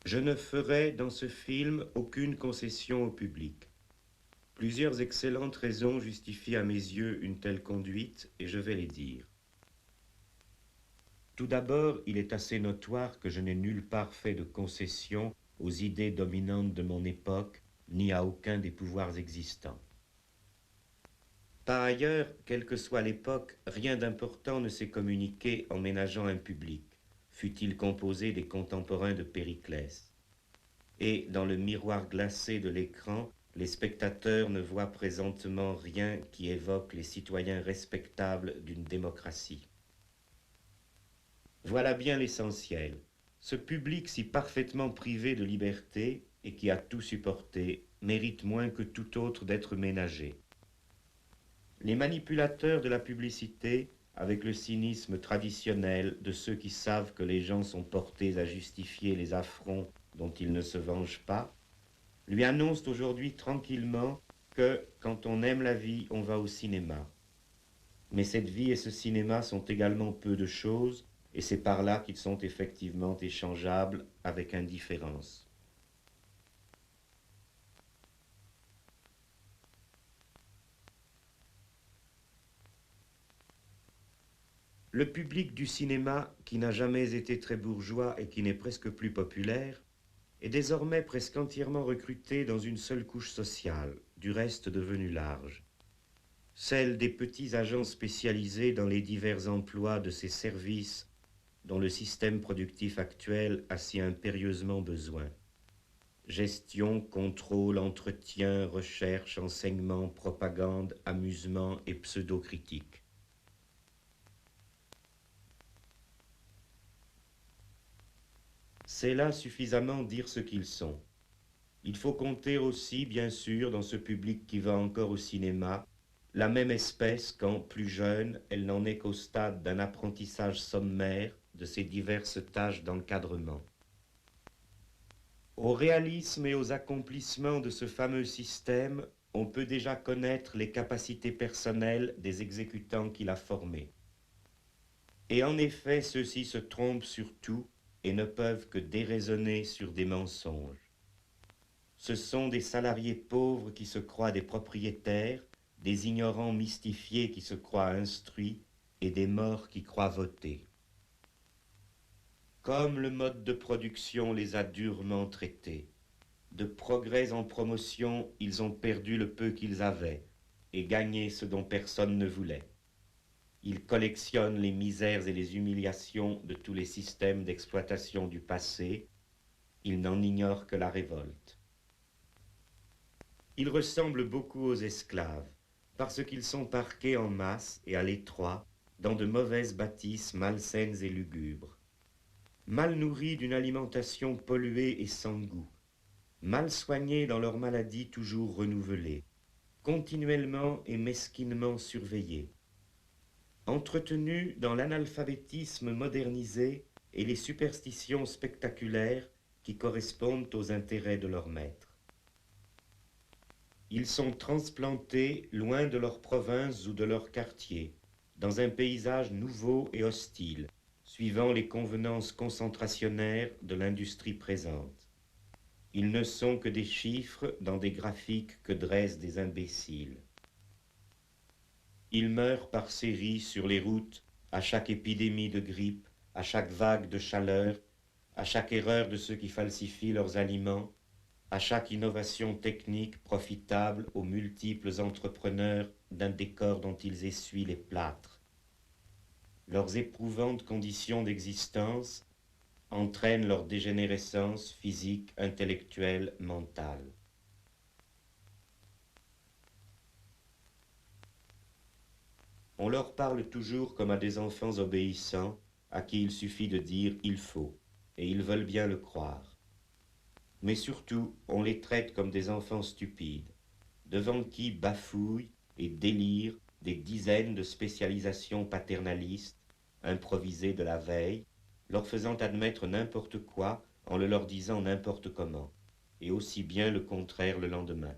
Je ne ferai dans ce film aucune concession au public. Plusieurs excellentes raisons justifient à mes yeux une telle conduite, et je vais les dire. Tout d'abord, il est assez notoire que je n'ai nulle part fait de concession aux idées dominantes de mon époque, ni à aucun des pouvoirs existants. Par ailleurs, quelle que soit l'époque, rien d'important ne s'est communiqué en ménageant un public, fût-il composé des contemporains de Périclès. Et dans le miroir glacé de l'écran, les spectateurs ne voient présentement rien qui évoque les citoyens respectables d'une démocratie. Voilà bien l'essentiel. Ce public si parfaitement privé de liberté et qui a tout supporté mérite moins que tout autre d'être ménagé. Les manipulateurs de la publicité, avec le cynisme traditionnel de ceux qui savent que les gens sont portés à justifier les affronts dont ils ne se vengent pas, lui annoncent aujourd'hui tranquillement que, quand on aime la vie, on va au cinéma. Mais cette vie et ce cinéma sont également peu de choses, et c'est par là qu'ils sont effectivement échangeables avec indifférence. Le public du cinéma, qui n'a jamais été très bourgeois et qui n'est presque plus populaire, est désormais presque entièrement recruté dans une seule couche sociale, du reste devenue large. Celle des petits agents spécialisés dans les divers emplois de ces services dont le système productif actuel a si impérieusement besoin. Gestion, contrôle, entretien, recherche, enseignement, propagande, amusement et pseudo-critique. C'est là suffisamment dire ce qu'ils sont. Il faut compter aussi, bien sûr, dans ce public qui va encore au cinéma, la même espèce quand, plus jeune, elle n'en est qu'au stade d'un apprentissage sommaire de ses diverses tâches d'encadrement. Au réalisme et aux accomplissements de ce fameux système, on peut déjà connaître les capacités personnelles des exécutants qu'il a formés. Et en effet, ceux-ci se trompent sur tout et ne peuvent que déraisonner sur des mensonges. Ce sont des salariés pauvres qui se croient des propriétaires, des ignorants mystifiés qui se croient instruits et des morts qui croient voter. Comme le mode de production les a durement traités, de progrès en promotion, ils ont perdu le peu qu'ils avaient et gagné ce dont personne ne voulait. Ils collectionnent les misères et les humiliations de tous les systèmes d'exploitation du passé. Ils n'en ignorent que la révolte. Ils ressemblent beaucoup aux esclaves, parce qu'ils sont parqués en masse et à l'étroit dans de mauvaises bâtisses malsaines et lugubres. Mal nourris d'une alimentation polluée et sans goût, mal soignés dans leurs maladies toujours renouvelées, continuellement et mesquinement surveillés, entretenus dans l'analphabétisme modernisé et les superstitions spectaculaires qui correspondent aux intérêts de leurs maîtres. Ils sont transplantés loin de leur province ou de leur quartier, dans un paysage nouveau et hostile, suivant les convenances concentrationnaires de l'industrie présente. Ils ne sont que des chiffres dans des graphiques que dressent des imbéciles. Ils meurent par séries sur les routes à chaque épidémie de grippe, à chaque vague de chaleur, à chaque erreur de ceux qui falsifient leurs aliments, à chaque innovation technique profitable aux multiples entrepreneurs d'un décor dont ils essuient les plâtres. Leurs éprouvantes conditions d'existence entraînent leur dégénérescence physique, intellectuelle, mentale. On leur parle toujours comme à des enfants obéissants à qui il suffit de dire « il faut » et ils veulent bien le croire. Mais surtout, on les traite comme des enfants stupides, devant qui bafouillent et délirent des dizaines de spécialisations paternalistes, improvisées de la veille, leur faisant admettre n'importe quoi en le leur disant n'importe comment, et aussi bien le contraire le lendemain.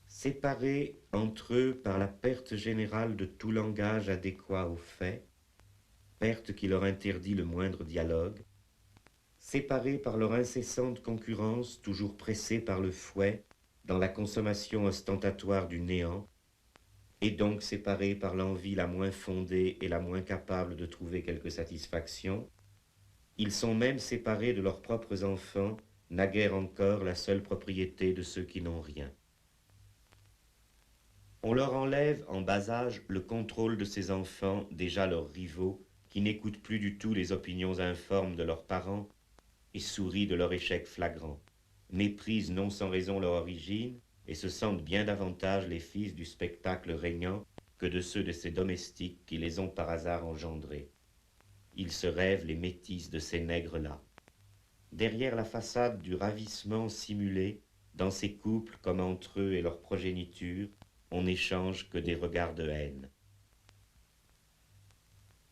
Séparés entre eux par la perte générale de tout langage adéquat aux faits, perte qui leur interdit le moindre dialogue, séparés par leur incessante concurrence, toujours pressés par le fouet, dans la consommation ostentatoire du néant, et donc séparés par l'envie la moins fondée et la moins capable de trouver quelque satisfaction, ils sont même séparés de leurs propres enfants, naguère encore la seule propriété de ceux qui n'ont rien. On leur enlève en bas âge le contrôle de ces enfants, déjà leurs rivaux, qui n'écoutent plus du tout les opinions informes de leurs parents et sourient de leur échec flagrant, méprisent non sans raison leur origine et se sentent bien davantage les fils du spectacle régnant que de ceux de ces domestiques qui les ont par hasard engendrés. Ils se rêvent les métis de ces nègres-là. Derrière la façade du ravissement simulé, dans ces couples comme entre eux et leur progéniture, on n'échange que des regards de haine.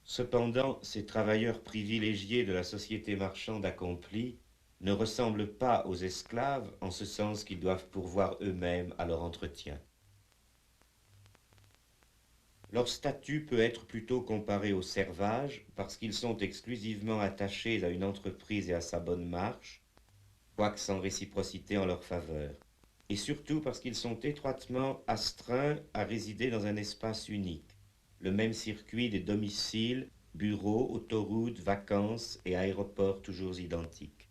Cependant, ces travailleurs privilégiés de la société marchande accomplie ne ressemblent pas aux esclaves en ce sens qu'ils doivent pourvoir eux-mêmes à leur entretien. Leur statut peut être plutôt comparé aux servages parce qu'ils sont exclusivement attachés à une entreprise et à sa bonne marche, quoique sans réciprocité en leur faveur, et surtout parce qu'ils sont étroitement astreints à résider dans un espace unique, le même circuit des domiciles, bureaux, autoroutes, vacances et aéroports toujours identiques.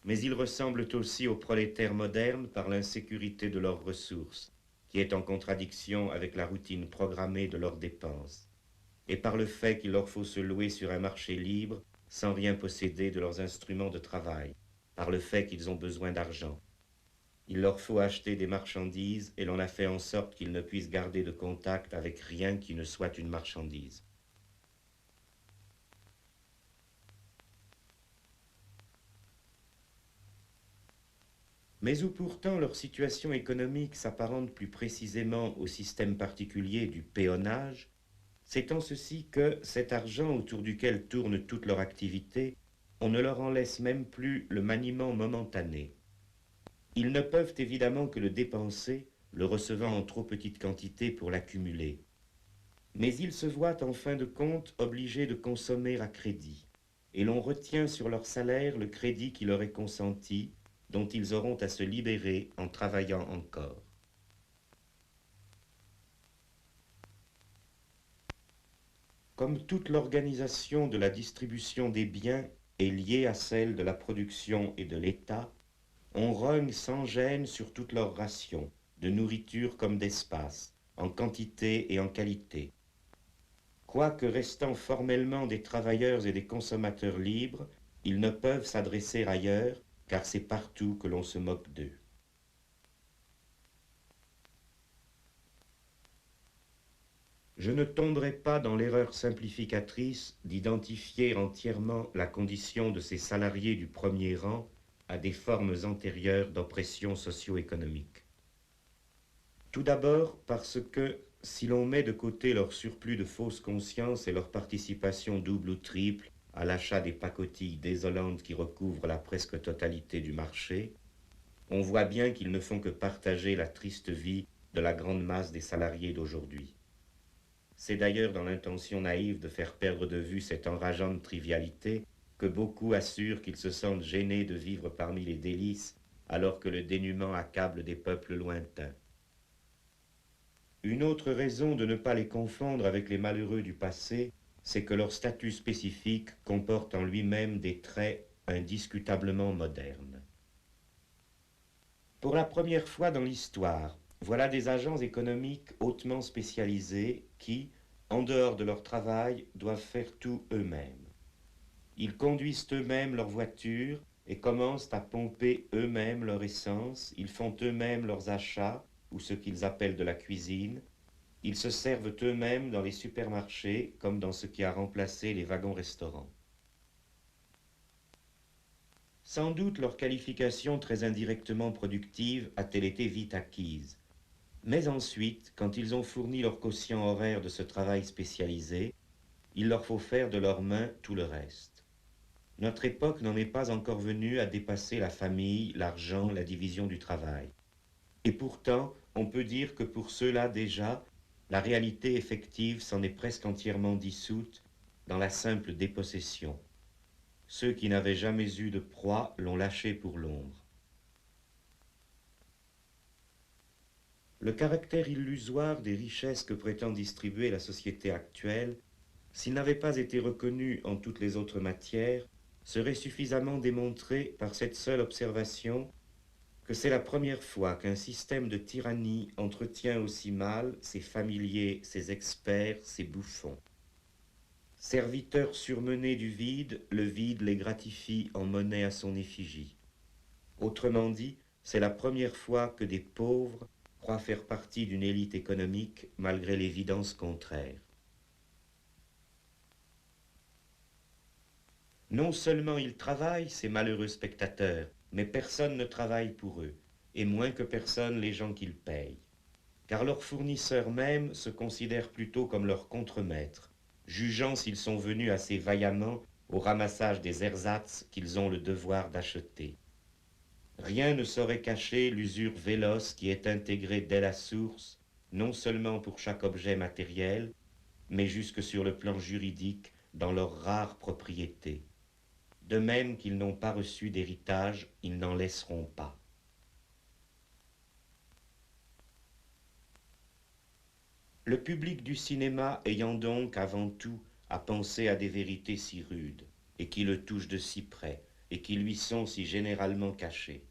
Mais ils ressemblent aussi aux prolétaires modernes par l'insécurité de leurs ressources, qui est en contradiction avec la routine programmée de leurs dépenses, et par le fait qu'il leur faut se louer sur un marché libre sans rien posséder de leurs instruments de travail, par le fait qu'ils ont besoin d'argent. Il leur faut acheter des marchandises et l'on a fait en sorte qu'ils ne puissent garder de contact avec rien qui ne soit une marchandise. Mais où pourtant leur situation économique s'apparente plus précisément au système particulier du péonnage, c'est en ceci que cet argent autour duquel tourne toute leur activité, on ne leur en laisse même plus le maniement momentané. Ils ne peuvent évidemment que le dépenser, le recevant en trop petite quantité pour l'accumuler. Mais ils se voient en fin de compte obligés de consommer à crédit, et l'on retient sur leur salaire le crédit qui leur est consenti, dont ils auront à se libérer en travaillant encore. Comme toute l'organisation de la distribution des biens est liée à celle de la production et de l'État, on rogne sans gêne sur toutes leurs rations, de nourriture comme d'espace, en quantité et en qualité. Quoique restant formellement des travailleurs et des consommateurs libres, ils ne peuvent s'adresser ailleurs, car c'est partout que l'on se moque d'eux. Je ne tomberai pas dans l'erreur simplificatrice d'identifier entièrement la condition de ces salariés du premier rang à des formes antérieures d'oppression socio-économique. Tout d'abord parce que, si l'on met de côté leur surplus de fausse conscience et leur participation double ou triple à l'achat des pacotilles désolantes qui recouvrent la presque totalité du marché, on voit bien qu'ils ne font que partager la triste vie de la grande masse des salariés d'aujourd'hui. C'est d'ailleurs dans l'intention naïve de faire perdre de vue cette enrageante trivialité que beaucoup assurent qu'ils se sentent gênés de vivre parmi les délices alors que le dénuement accable des peuples lointains. Une autre raison de ne pas les confondre avec les malheureux du passé, c'est que leur statut spécifique comporte en lui-même des traits indiscutablement modernes. Pour la première fois dans l'histoire, voilà des agents économiques hautement spécialisés qui, en dehors de leur travail, doivent faire tout eux-mêmes. Ils conduisent eux-mêmes leur voiture et commencent à pomper eux-mêmes leur essence, ils font eux-mêmes leurs achats, ou ce qu'ils appellent de la cuisine, ils se servent eux-mêmes dans les supermarchés comme dans ce qui a remplacé les wagons-restaurants. Sans doute leur qualification très indirectement productive a-t-elle été vite acquise. Mais ensuite, quand ils ont fourni leur quotient horaire de ce travail spécialisé, il leur faut faire de leurs mains tout le reste. Notre époque n'en est pas encore venue à dépasser la famille, l'argent, la division du travail. Et pourtant, on peut dire que pour ceux-là déjà, la réalité effective s'en est presque entièrement dissoute dans la simple dépossession. Ceux qui n'avaient jamais eu de proie l'ont lâché pour l'ombre. Le caractère illusoire des richesses que prétend distribuer la société actuelle, s'il n'avait pas été reconnu en toutes les autres matières, serait suffisamment démontré par cette seule observation que c'est la première fois qu'un système de tyrannie entretient aussi mal ses familiers, ses experts, ses bouffons. Serviteurs surmenés du vide, le vide les gratifie en monnaie à son effigie. Autrement dit, c'est la première fois que des pauvres croient faire partie d'une élite économique malgré l'évidence contraire. Non seulement ils travaillent, ces malheureux spectateurs, mais personne ne travaille pour eux, et moins que personne les gens qu'ils payent. Car leurs fournisseurs même se considèrent plutôt comme leurs contremaîtres, jugeant s'ils sont venus assez vaillamment au ramassage des ersatz qu'ils ont le devoir d'acheter. Rien ne saurait cacher l'usure véloce qui est intégrée dès la source, non seulement pour chaque objet matériel, mais jusque sur le plan juridique dans leurs rares propriétés. De même qu'ils n'ont pas reçu d'héritage, ils n'en laisseront pas. Le public du cinéma ayant donc avant tout à penser à des vérités si rudes, et qui le touchent de si près, et qui lui sont si généralement cachées,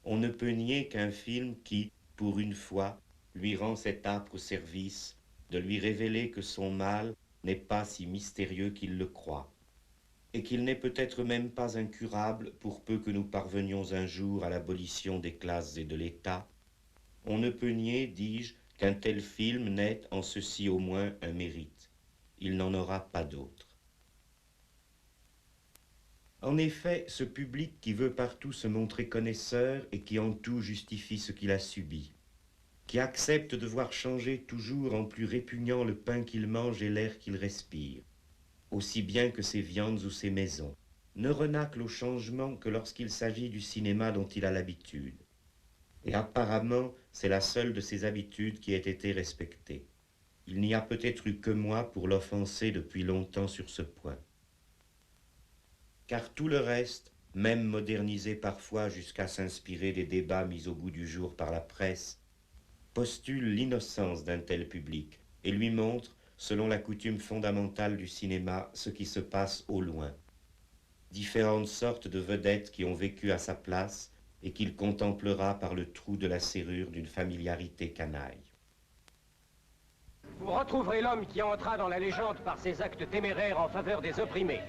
on ne peut nier qu'un film qui, pour une fois, lui rend cet âpre service de lui révéler que son mal n'est pas si mystérieux qu'il le croit, et qu'il n'est peut-être même pas incurable pour peu que nous parvenions un jour à l'abolition des classes et de l'État, on ne peut nier, dis-je, qu'un tel film n'ait en ceci au moins un mérite. Il n'en aura pas d'autre. En effet, ce public qui veut partout se montrer connaisseur et qui en tout justifie ce qu'il a subi, qui accepte de voir changer toujours en plus répugnant le pain qu'il mange et l'air qu'il respire, aussi bien que ses viandes ou ses maisons, ne renacle au changement que lorsqu'il s'agit du cinéma dont il a l'habitude. Et apparemment, c'est la seule de ses habitudes qui ait été respectée. Il n'y a peut-être eu que moi pour l'offenser depuis longtemps sur ce point. Car tout le reste, même modernisé parfois jusqu'à s'inspirer des débats mis au goût du jour par la presse, postule l'innocence d'un tel public et lui montre, selon la coutume fondamentale du cinéma, ce qui se passe au loin. Différentes sortes de vedettes qui ont vécu à sa place et qu'il contemplera par le trou de la serrure d'une familiarité canaille. Vous retrouverez l'homme qui entra dans la légende par ses actes téméraires en faveur des opprimés.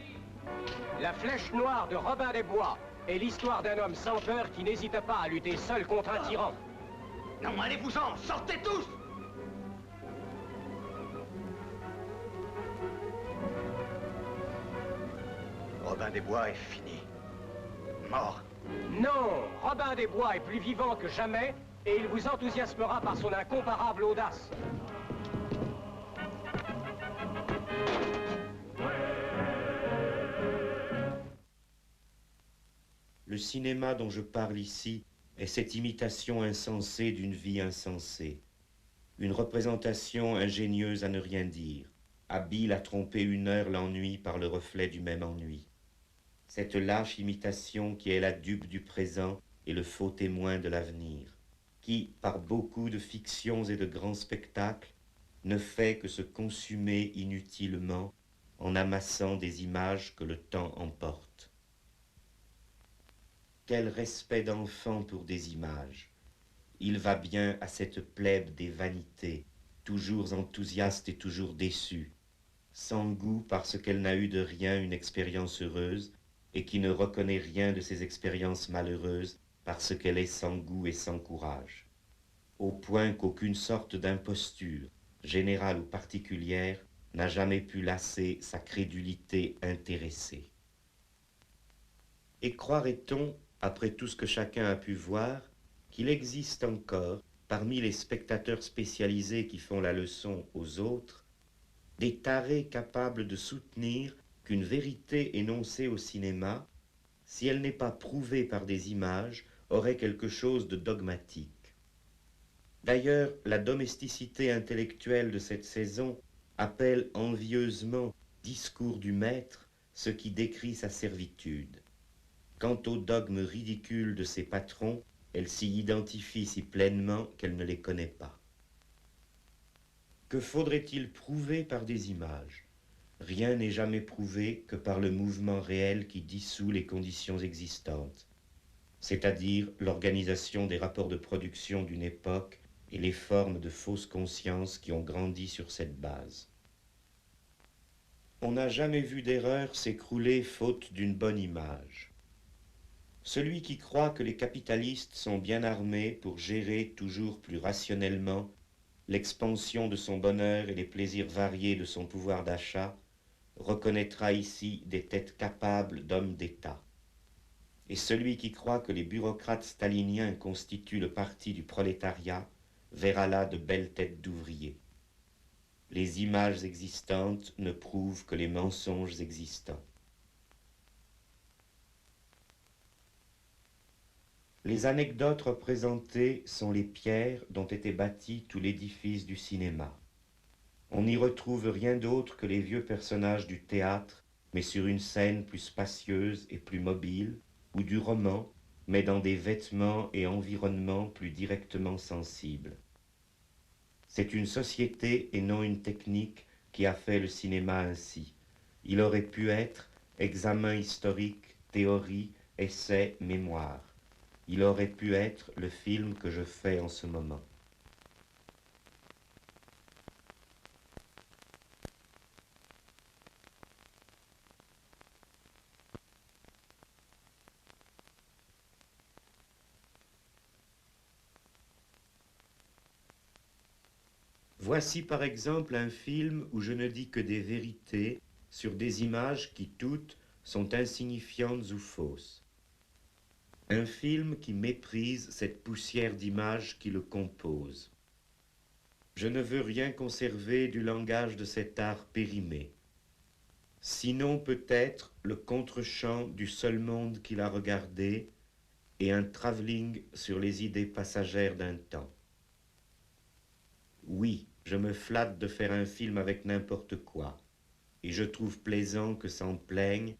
La flèche noire de Robin des Bois est l'histoire d'un homme sans peur qui n'hésite pas à lutter seul contre un tyran. Non, allez-vous-en, sortez tous! Robin des Bois est fini. Mort. Non, Robin des Bois est plus vivant que jamais et il vous enthousiasmera par son incomparable audace. Le cinéma dont je parle ici est cette imitation insensée d'une vie insensée, une représentation ingénieuse à ne rien dire, habile à tromper une heure l'ennui par le reflet du même ennui. Cette lâche imitation qui est la dupe du présent et le faux témoin de l'avenir, qui, par beaucoup de fictions et de grands spectacles, ne fait que se consumer inutilement en amassant des images que le temps emporte. Quel respect d'enfant pour des images! Il va bien à cette plèbe des vanités, toujours enthousiaste et toujours déçue, sans goût parce qu'elle n'a eu de rien une expérience heureuse, et qui ne reconnaît rien de ses expériences malheureuses parce qu'elle est sans goût et sans courage, au point qu'aucune sorte d'imposture, générale ou particulière, n'a jamais pu lasser sa crédulité intéressée. Et croirait-on, après tout ce que chacun a pu voir, qu'il existe encore, parmi les spectateurs spécialisés qui font la leçon aux autres, des tarés capables de soutenir qu'une vérité énoncée au cinéma, si elle n'est pas prouvée par des images, aurait quelque chose de dogmatique. D'ailleurs, la domesticité intellectuelle de cette saison appelle envieusement discours du maître ce qui décrit sa servitude. Quant aux dogmes ridicules de ses patrons, elle s'y identifie si pleinement qu'elle ne les connaît pas. Que faudrait-il prouver par des images? Rien n'est jamais prouvé que par le mouvement réel qui dissout les conditions existantes, c'est-à-dire l'organisation des rapports de production d'une époque et les formes de fausses consciences qui ont grandi sur cette base. On n'a jamais vu d'erreur s'écrouler faute d'une bonne image. Celui qui croit que les capitalistes sont bien armés pour gérer toujours plus rationnellement l'expansion de son bonheur et les plaisirs variés de son pouvoir d'achat reconnaîtra ici des têtes capables d'hommes d'État. Et celui qui croit que les bureaucrates staliniens constituent le parti du prolétariat verra là de belles têtes d'ouvriers. Les images existantes ne prouvent que les mensonges existants. Les anecdotes représentées sont les pierres dont était bâti tout l'édifice du cinéma. On n'y retrouve rien d'autre que les vieux personnages du théâtre, mais sur une scène plus spacieuse et plus mobile, ou du roman, mais dans des vêtements et environnements plus directement sensibles. C'est une société et non une technique qui a fait le cinéma ainsi. Il aurait pu être examen historique, théorie, essai, mémoire. Il aurait pu être le film que je fais en ce moment. Voici par exemple un film où je ne dis que des vérités sur des images qui toutes sont insignifiantes ou fausses. Un film qui méprise cette poussière d'images qui le compose. Je ne veux rien conserver du langage de cet art périmé. Sinon peut-être le contre-champ du seul monde qu'il a regardé et un travelling sur les idées passagères d'un temps. Oui, je me flatte de faire un film avec n'importe quoi, et je trouve plaisant que s'en plaignent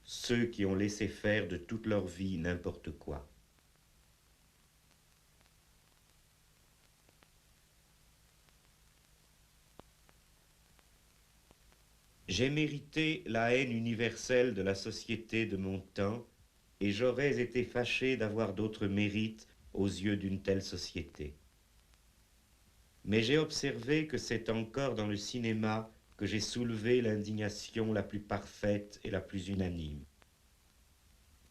ceux qui ont laissé faire de toute leur vie n'importe quoi. J'ai mérité la haine universelle de la société de mon temps, et j'aurais été fâché d'avoir d'autres mérites aux yeux d'une telle société. Mais j'ai observé que c'est encore dans le cinéma que j'ai soulevé l'indignation la plus parfaite et la plus unanime.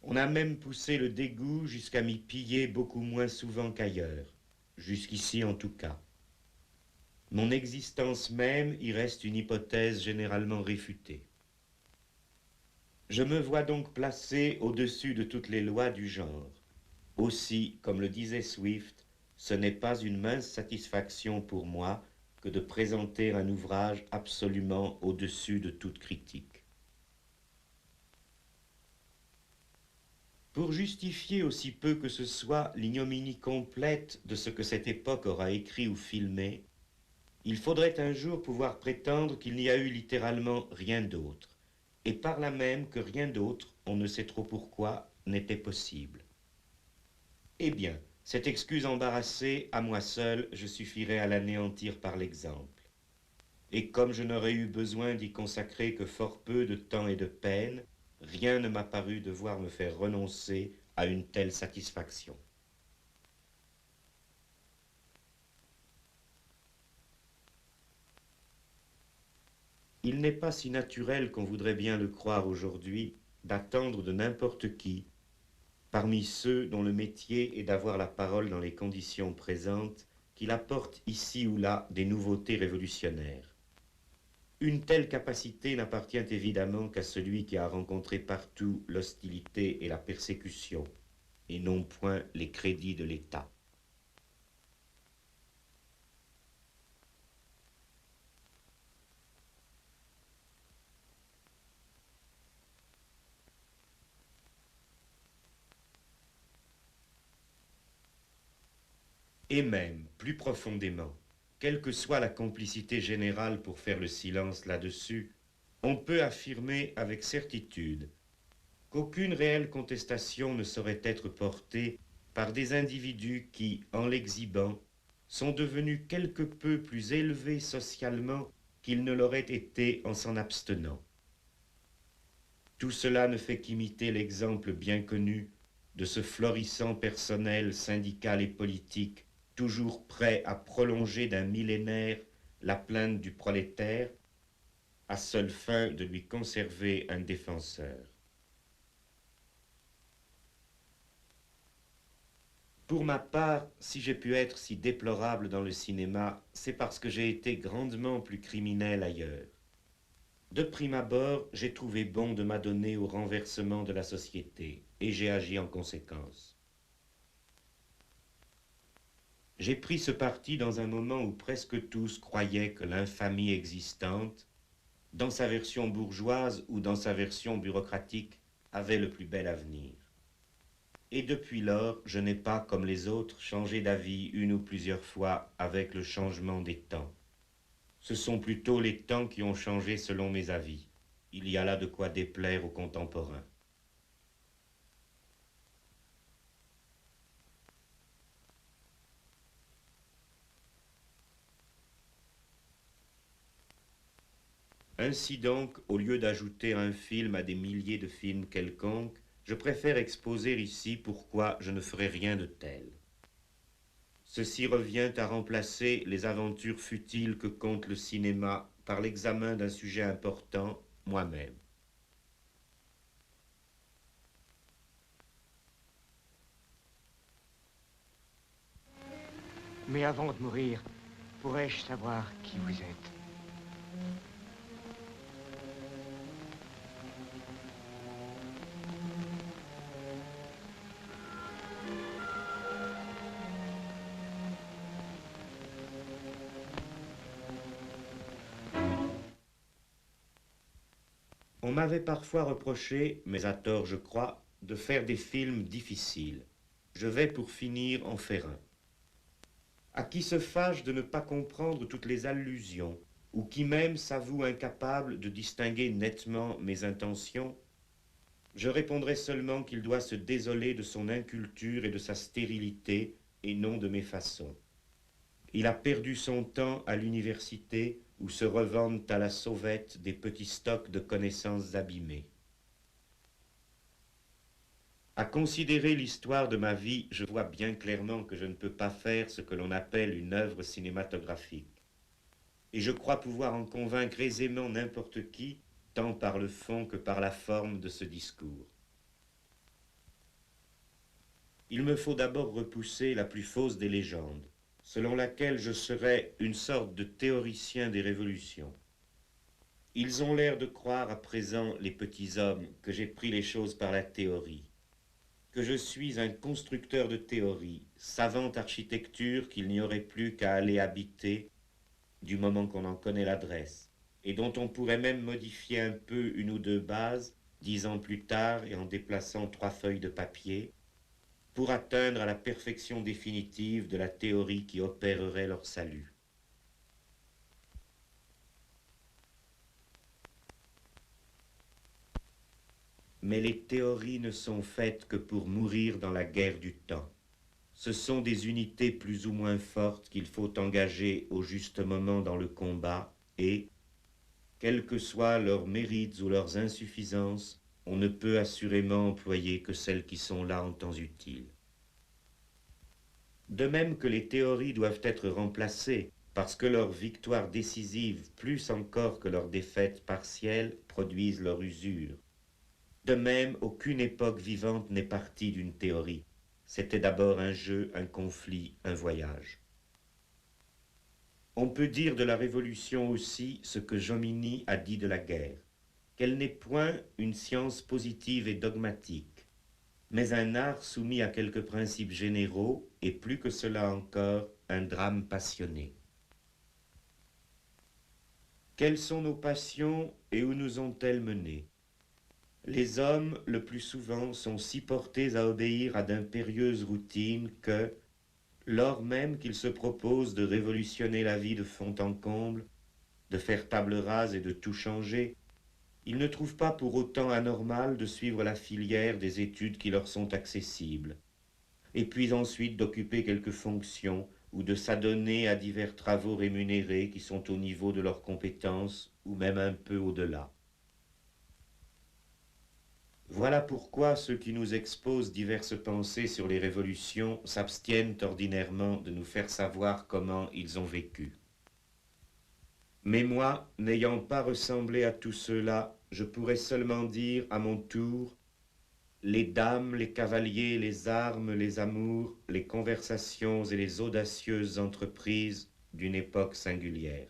On a même poussé le dégoût jusqu'à m'y piller beaucoup moins souvent qu'ailleurs, jusqu'ici en tout cas. Mon existence même y reste une hypothèse généralement réfutée. Je me vois donc placé au-dessus de toutes les lois du genre. Aussi, comme le disait Swift, ce n'est pas une mince satisfaction pour moi que de présenter un ouvrage absolument au-dessus de toute critique. Pour justifier aussi peu que ce soit l'ignominie complète de ce que cette époque aura écrit ou filmé, il faudrait un jour pouvoir prétendre qu'il n'y a eu littéralement rien d'autre, et par là même que rien d'autre, on ne sait trop pourquoi, n'était possible. Eh bien, cette excuse embarrassée, à moi seul, je suffirais à l'anéantir par l'exemple. Et comme je n'aurais eu besoin d'y consacrer que fort peu de temps et de peine, rien ne m'a paru devoir me faire renoncer à une telle satisfaction. Il n'est pas si naturel qu'on voudrait bien le croire aujourd'hui d'attendre de n'importe qui, parmi ceux dont le métier est d'avoir la parole dans les conditions présentes, qu'il apporte ici ou là des nouveautés révolutionnaires. Une telle capacité n'appartient évidemment qu'à celui qui a rencontré partout l'hostilité et la persécution, et non point les crédits de l'État. Et même, plus profondément, quelle que soit la complicité générale pour faire le silence là-dessus, on peut affirmer avec certitude qu'aucune réelle contestation ne saurait être portée par des individus qui, en l'exhibant, sont devenus quelque peu plus élevés socialement qu'ils ne l'auraient été en s'en abstenant. Tout cela ne fait qu'imiter l'exemple bien connu de ce florissant personnel syndical et politique toujours prêt à prolonger d'un millénaire la plainte du prolétaire, à seule fin de lui conserver un défenseur. Pour ma part, si j'ai pu être si déplorable dans le cinéma, c'est parce que j'ai été grandement plus criminel ailleurs. De prime abord, j'ai trouvé bon de m'adonner au renversement de la société, et j'ai agi en conséquence. J'ai pris ce parti dans un moment où presque tous croyaient que l'infamie existante, dans sa version bourgeoise ou dans sa version bureaucratique, avait le plus bel avenir. Et depuis lors, je n'ai pas, comme les autres, changé d'avis une ou plusieurs fois avec le changement des temps. Ce sont plutôt les temps qui ont changé selon mes avis. Il y a là de quoi déplaire aux contemporains. Ainsi donc, au lieu d'ajouter un film à des milliers de films quelconques, je préfère exposer ici pourquoi je ne ferai rien de tel. Ceci revient à remplacer les aventures futiles que compte le cinéma par l'examen d'un sujet important, moi-même. Mais avant de mourir, pourrais-je savoir qui vous êtes? On m'avait parfois reproché, mais à tort je crois, de faire des films difficiles. Je vais pour finir en faire un. À qui se fâche de ne pas comprendre toutes les allusions, ou qui même s'avoue incapable de distinguer nettement mes intentions, je répondrai seulement qu'il doit se désoler de son inculture et de sa stérilité, et non de mes façons. Il a perdu son temps à l'université où se revendent à la sauvette des petits stocks de connaissances abîmées. À considérer l'histoire de ma vie, je vois bien clairement que je ne peux pas faire ce que l'on appelle une œuvre cinématographique. Et je crois pouvoir en convaincre aisément n'importe qui, tant par le fond que par la forme de ce discours. Il me faut d'abord repousser la plus fausse des légendes, selon laquelle je serais une sorte de théoricien des révolutions. Ils ont l'air de croire à présent, les petits hommes, que j'ai pris les choses par la théorie, que je suis un constructeur de théories, savante architecture qu'il n'y aurait plus qu'à aller habiter du moment qu'on en connaît l'adresse, et dont on pourrait même modifier un peu une ou deux bases, 10 ans plus tard et en déplaçant 3 feuilles de papier, pour atteindre à la perfection définitive de la théorie qui opérerait leur salut. Mais les théories ne sont faites que pour mourir dans la guerre du temps. Ce sont des unités plus ou moins fortes qu'il faut engager au juste moment dans le combat et, quels que soient leurs mérites ou leurs insuffisances, on ne peut assurément employer que celles qui sont là en temps utile. De même que les théories doivent être remplacées parce que leurs victoires décisives, plus encore que leurs défaites partielles, produisent leur usure. De même, aucune époque vivante n'est partie d'une théorie. C'était d'abord un jeu, un conflit, un voyage. On peut dire de la Révolution aussi ce que Jomini a dit de la guerre, qu'elle n'est point une science positive et dogmatique, mais un art soumis à quelques principes généraux, et plus que cela encore, un drame passionné. Quelles sont nos passions et où nous ont-elles menés? Les hommes, le plus souvent, sont si portés à obéir à d'impérieuses routines que, Lors même qu'il se propose de révolutionner la vie de fond en comble, de faire table rase et de tout changer, ils ne trouvent pas pour autant anormal de suivre la filière des études qui leur sont accessibles, et puis ensuite d'occuper quelques fonctions ou de s'adonner à divers travaux rémunérés qui sont au niveau de leurs compétences ou même un peu au-delà. Voilà pourquoi ceux qui nous exposent diverses pensées sur les révolutions s'abstiennent ordinairement de nous faire savoir comment ils ont vécu. Mais moi, n'ayant pas ressemblé à tous ceux-là, je pourrais seulement dire à mon tour les dames, les cavaliers, les armes, les amours, les conversations et les audacieuses entreprises d'une époque singulière.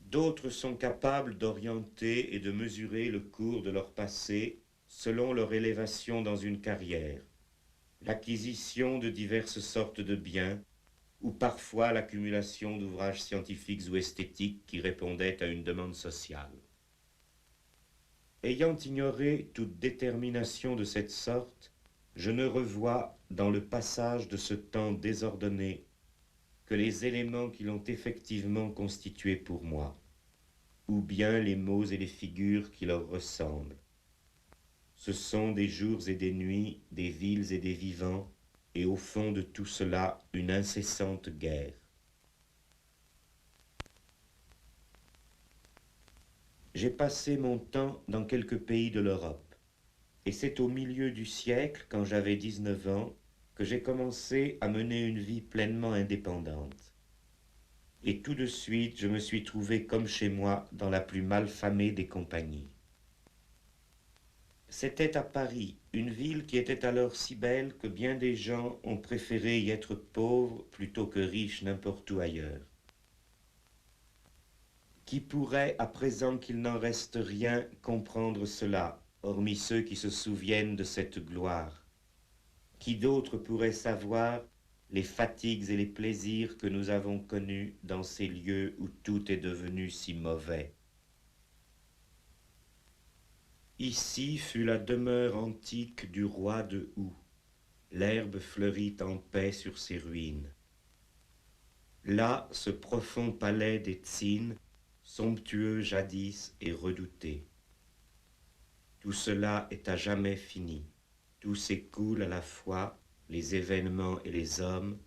D'autres sont capables d'orienter et de mesurer le cours de leur passé selon leur élévation dans une carrière, l'acquisition de diverses sortes de biens, ou parfois l'accumulation d'ouvrages scientifiques ou esthétiques qui répondaient à une demande sociale. Ayant ignoré toute détermination de cette sorte, je ne revois, dans le passage de ce temps désordonné, que les éléments qui l'ont effectivement constitué pour moi, ou bien les mots et les figures qui leur ressemblent. Ce sont des jours et des nuits, des villes et des vivants, et au fond de tout cela, une incessante guerre. J'ai passé mon temps dans quelques pays de l'Europe, et c'est au milieu du siècle, quand j'avais 19 ans, que j'ai commencé à mener une vie pleinement indépendante. Et tout de suite, je me suis trouvé comme chez moi dans la plus malfamée des compagnies. C'était à Paris, une ville qui était alors si belle que bien des gens ont préféré y être pauvres plutôt que riches n'importe où ailleurs. Qui pourrait, à présent qu'il n'en reste rien, comprendre cela, hormis ceux qui se souviennent de cette gloire? Qui d'autre pourrait savoir les fatigues et les plaisirs que nous avons connus dans ces lieux où tout est devenu si mauvais? Ici fut la demeure antique du roi de Hou. L'herbe fleurit en paix sur ses ruines. Là, ce profond palais des Tsines, somptueux jadis et redouté. Tout cela est à jamais fini. Tout s'écoule à la fois, les événements et les hommes,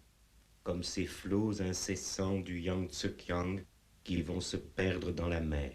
comme ces flots incessants du Yangtze-Kiang qui vont se perdre dans la mer.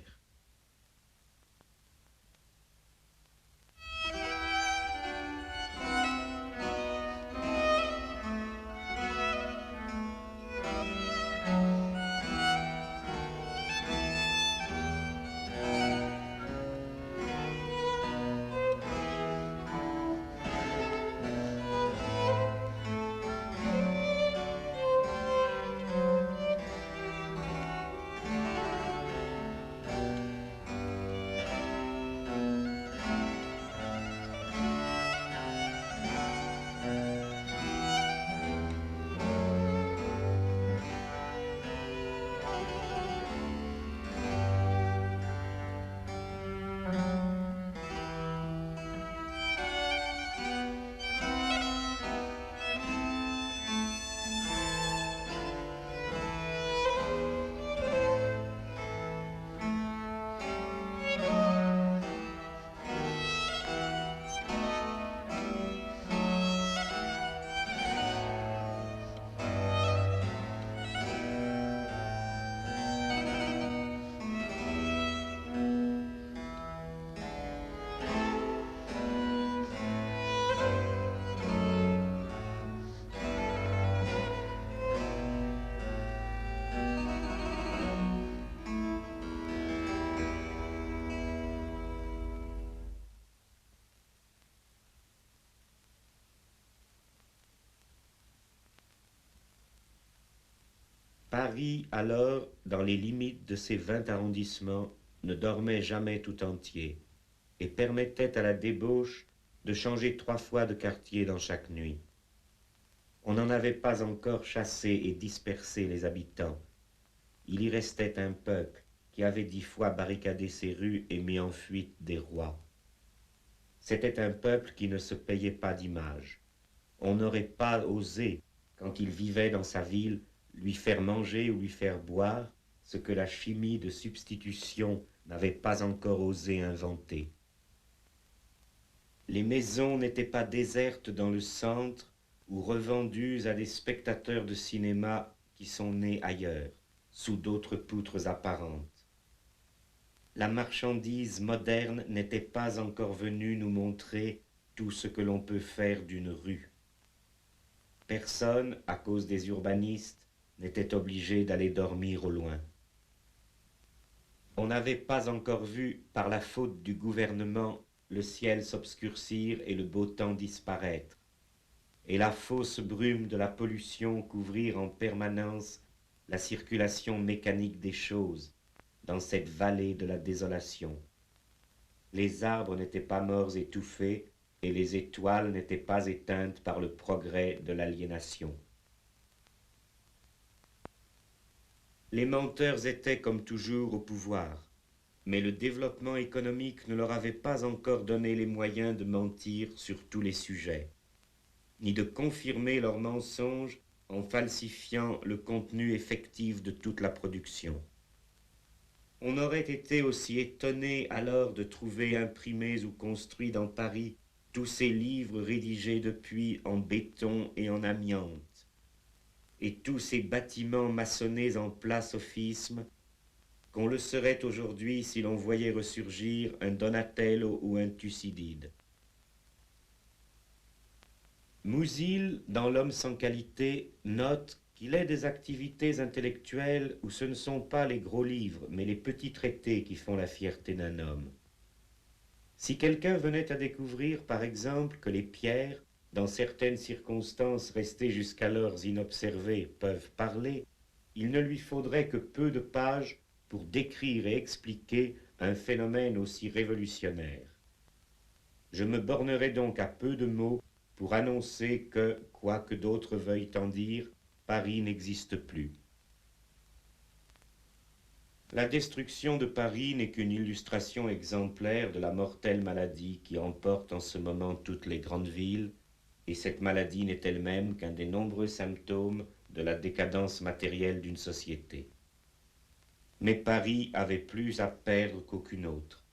Paris, alors, dans les limites de ses 20 arrondissements, ne dormait jamais tout entier et permettait à la débauche de changer 3 fois de quartier dans chaque nuit. On n'en avait pas encore chassé et dispersé les habitants. Il y restait un peuple qui avait 10 fois barricadé ses rues et mis en fuite des rois. C'était un peuple qui ne se payait pas d'image. On n'aurait pas osé, quand il vivait dans sa ville, lui faire manger ou lui faire boire ce que la chimie de substitution n'avait pas encore osé inventer. Les maisons n'étaient pas désertes dans le centre ou revendues à des spectateurs de cinéma qui sont nés ailleurs, sous d'autres poutres apparentes. La marchandise moderne n'était pas encore venue nous montrer tout ce que l'on peut faire d'une rue. Personne, à cause des urbanistes, n'était obligé d'aller dormir au loin. On n'avait pas encore vu, par la faute du gouvernement, le ciel s'obscurcir et le beau temps disparaître, et la fausse brume de la pollution couvrir en permanence la circulation mécanique des choses dans cette vallée de la désolation. Les arbres n'étaient pas morts étouffés, et les étoiles n'étaient pas éteintes par le progrès de l'aliénation. Les menteurs étaient comme toujours au pouvoir, mais le développement économique ne leur avait pas encore donné les moyens de mentir sur tous les sujets, ni de confirmer leurs mensonges en falsifiant le contenu effectif de toute la production. On aurait été aussi étonné alors de trouver imprimés ou construits dans Paris tous ces livres rédigés depuis en béton et en amiante, et tous ces bâtiments maçonnés en place-sophisme, qu'on le serait aujourd'hui si l'on voyait ressurgir un Donatello ou un Thucydide. Musil, dans L'homme sans qualité, note qu'il est des activités intellectuelles où ce ne sont pas les gros livres, mais les petits traités qui font la fierté d'un homme. Si quelqu'un venait à découvrir, par exemple, que les pierres, dans certaines circonstances restées jusqu'alors inobservées, peuvent parler, il ne lui faudrait que peu de pages pour décrire et expliquer un phénomène aussi révolutionnaire. Je me bornerai donc à peu de mots pour annoncer que, quoi que d'autres veuillent en dire, Paris n'existe plus. La destruction de Paris n'est qu'une illustration exemplaire de la mortelle maladie qui emporte en ce moment toutes les grandes villes, et cette maladie n'est elle-même qu'un des nombreux symptômes de la décadence matérielle d'une société. Mais Paris avait plus à perdre qu'aucune autre.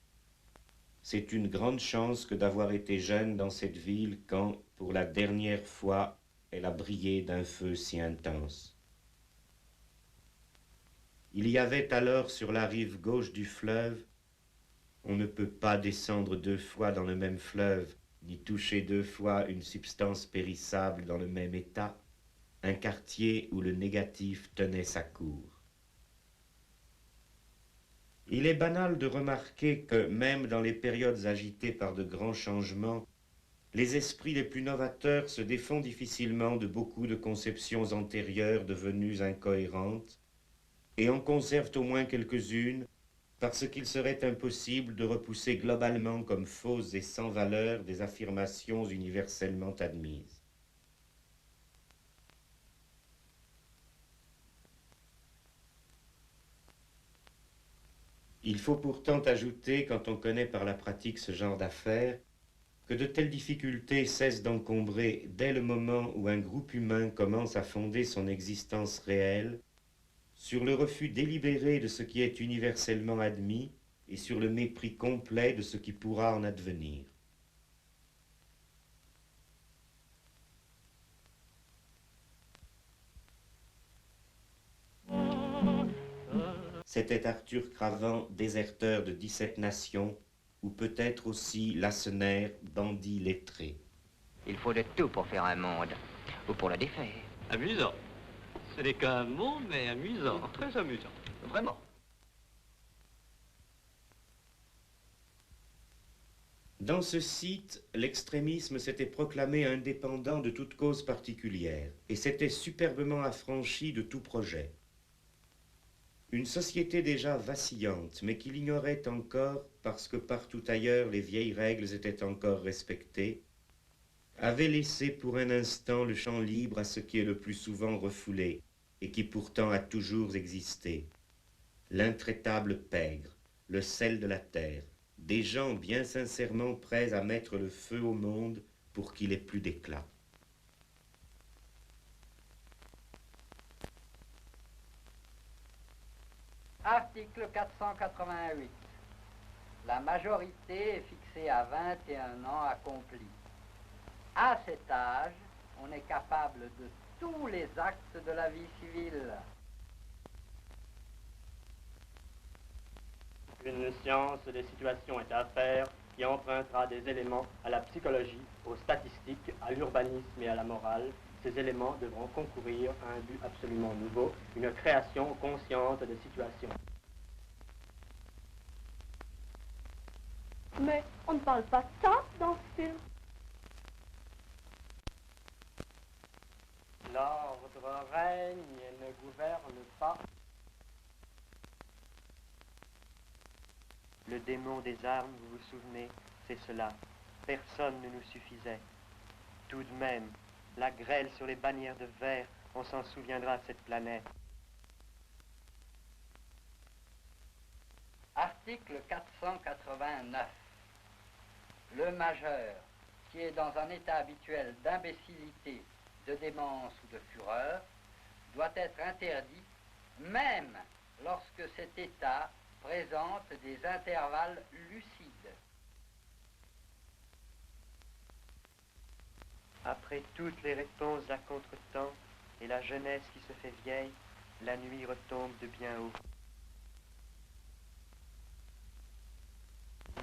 C'est une grande chance que d'avoir été jeune dans cette ville quand, pour la dernière fois, elle a brillé d'un feu si intense. Il y avait alors sur la rive gauche du fleuve, on ne peut pas descendre deux fois dans le même fleuve, ni toucher deux fois une substance périssable dans le même état, un quartier où le négatif tenait sa cour. Il est banal de remarquer que, même dans les périodes agitées par de grands changements, les esprits les plus novateurs se défont difficilement de beaucoup de conceptions antérieures devenues incohérentes, et en conservent au moins quelques-unes, parce qu'il serait impossible de repousser globalement comme fausses et sans valeur des affirmations universellement admises. Il faut pourtant ajouter, quand on connaît par la pratique ce genre d'affaires, que de telles difficultés cessent d'encombrer dès le moment où un groupe humain commence à fonder son existence réelle sur le refus délibéré de ce qui est universellement admis et sur le mépris complet de ce qui pourra en advenir. C'était Arthur Cravant, déserteur de 17 nations, ou peut-être aussi Lacenaire, bandit lettré. Il faut de tout pour faire un monde, ou pour le défaire. Amusant. Ce n'est qu'un monde, mais amusant. Très amusant. Vraiment. Dans ce site, l'extrémisme s'était proclamé indépendant de toute cause particulière et s'était superbement affranchi de tout projet. Une société déjà vacillante, mais qui l'ignorait encore parce que partout ailleurs les vieilles règles étaient encore respectées, avait laissé pour un instant le champ libre à ce qui est le plus souvent refoulé et qui pourtant a toujours existé. L'intraitable pègre, le sel de la terre, des gens bien sincèrement prêts à mettre le feu au monde pour qu'il ait plus d'éclat. Article 488. La majorité est fixée à 21 ans accomplis. À cet âge, on est capable de tous les actes de la vie civile. Une science des situations est à faire qui empruntera des éléments à la psychologie, aux statistiques, à l'urbanisme et à la morale. Ces éléments devront concourir à un but absolument nouveau, une création consciente des situations. Mais on ne parle pas de ça dans ce film. L'ordre règne et ne gouverne pas. Le démon des armes, vous vous souvenez, c'est cela. Personne ne nous suffisait. Tout de même, la grêle sur les bannières de verre, on s'en souviendra de cette planète. Article 489. Le majeur, qui est dans un état habituel d'imbécilité, de démence ou de fureur, doit être interdit, même lorsque cet état présente des intervalles lucides. Après toutes les réponses à contre-temps et la jeunesse qui se fait vieille, la nuit retombe de bien haut.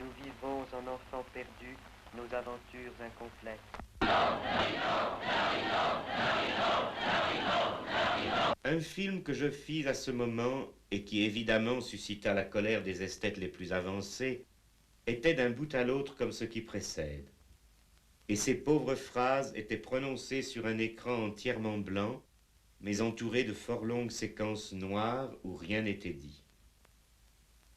Nous vivons en enfants perdus nos aventures incomplètes. Un film que je fis à ce moment, et qui évidemment suscita la colère des esthètes les plus avancés, était d'un bout à l'autre comme ce qui précède. Et ces pauvres phrases étaient prononcées sur un écran entièrement blanc, mais entouré de fort longues séquences noires où rien n'était dit.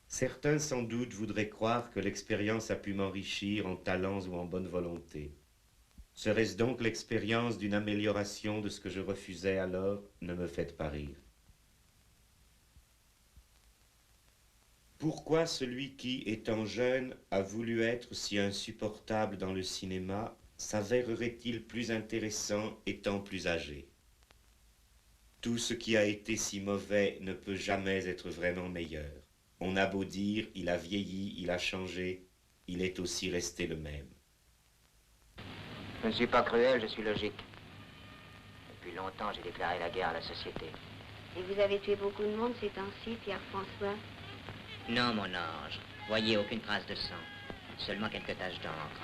Certains sans doute voudraient croire que l'expérience a pu m'enrichir en talents ou en bonne volonté. Serait-ce donc l'expérience d'une amélioration de ce que je refusais alors? Ne me faites pas rire. Pourquoi celui qui, étant jeune, a voulu être si insupportable dans le cinéma, s'avérerait-il plus intéressant étant plus âgé? Tout ce qui a été si mauvais ne peut jamais être vraiment meilleur. On a beau dire, il a vieilli, il a changé, il est aussi resté le même. Je ne suis pas cruel, je suis logique. Depuis longtemps, j'ai déclaré la guerre à la société. Et vous avez tué beaucoup de monde ces temps-ci, Pierre-François? Non, mon ange. Voyez, aucune trace de sang. Seulement quelques taches d'encre.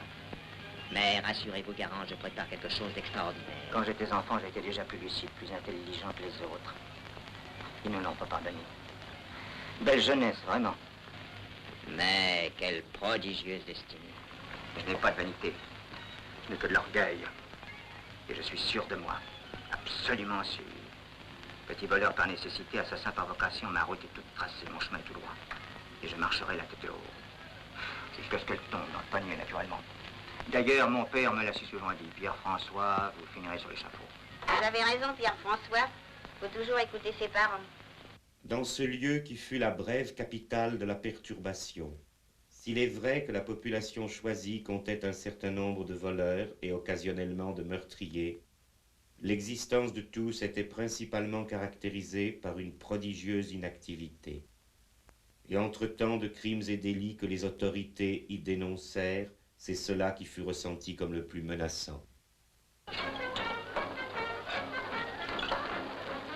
Mais rassurez-vous, Garand, je prépare quelque chose d'extraordinaire. Quand j'étais enfant, j'étais déjà plus lucide, plus intelligent que les autres. Ils ne l'ont pas pardonné. Belle jeunesse, vraiment. Mais quelle prodigieuse destinée. Je n'ai pas de vanité. Je n'ai que de l'orgueil. Et je suis sûr de moi. Absolument sûr. Petit voleur par nécessité, assassin par vocation, ma route est toute tracée, mon chemin est tout droit. Et je marcherai la tête haute. Jusqu'à ce qu'elle tombe dans le panier, naturellement. D'ailleurs, mon père me l'a si souvent dit. Pierre-François, vous finirez sur l'échafaud. Vous avez raison, Pierre-François. Faut toujours écouter ses parents. Dans ce lieu qui fut la brève capitale de la perturbation, s'il est vrai que la population choisie comptait un certain nombre de voleurs et occasionnellement de meurtriers, l'existence de tous était principalement caractérisée par une prodigieuse inactivité. Et entre tant de crimes et délits que les autorités y dénoncèrent, c'est cela qui fut ressenti comme le plus menaçant.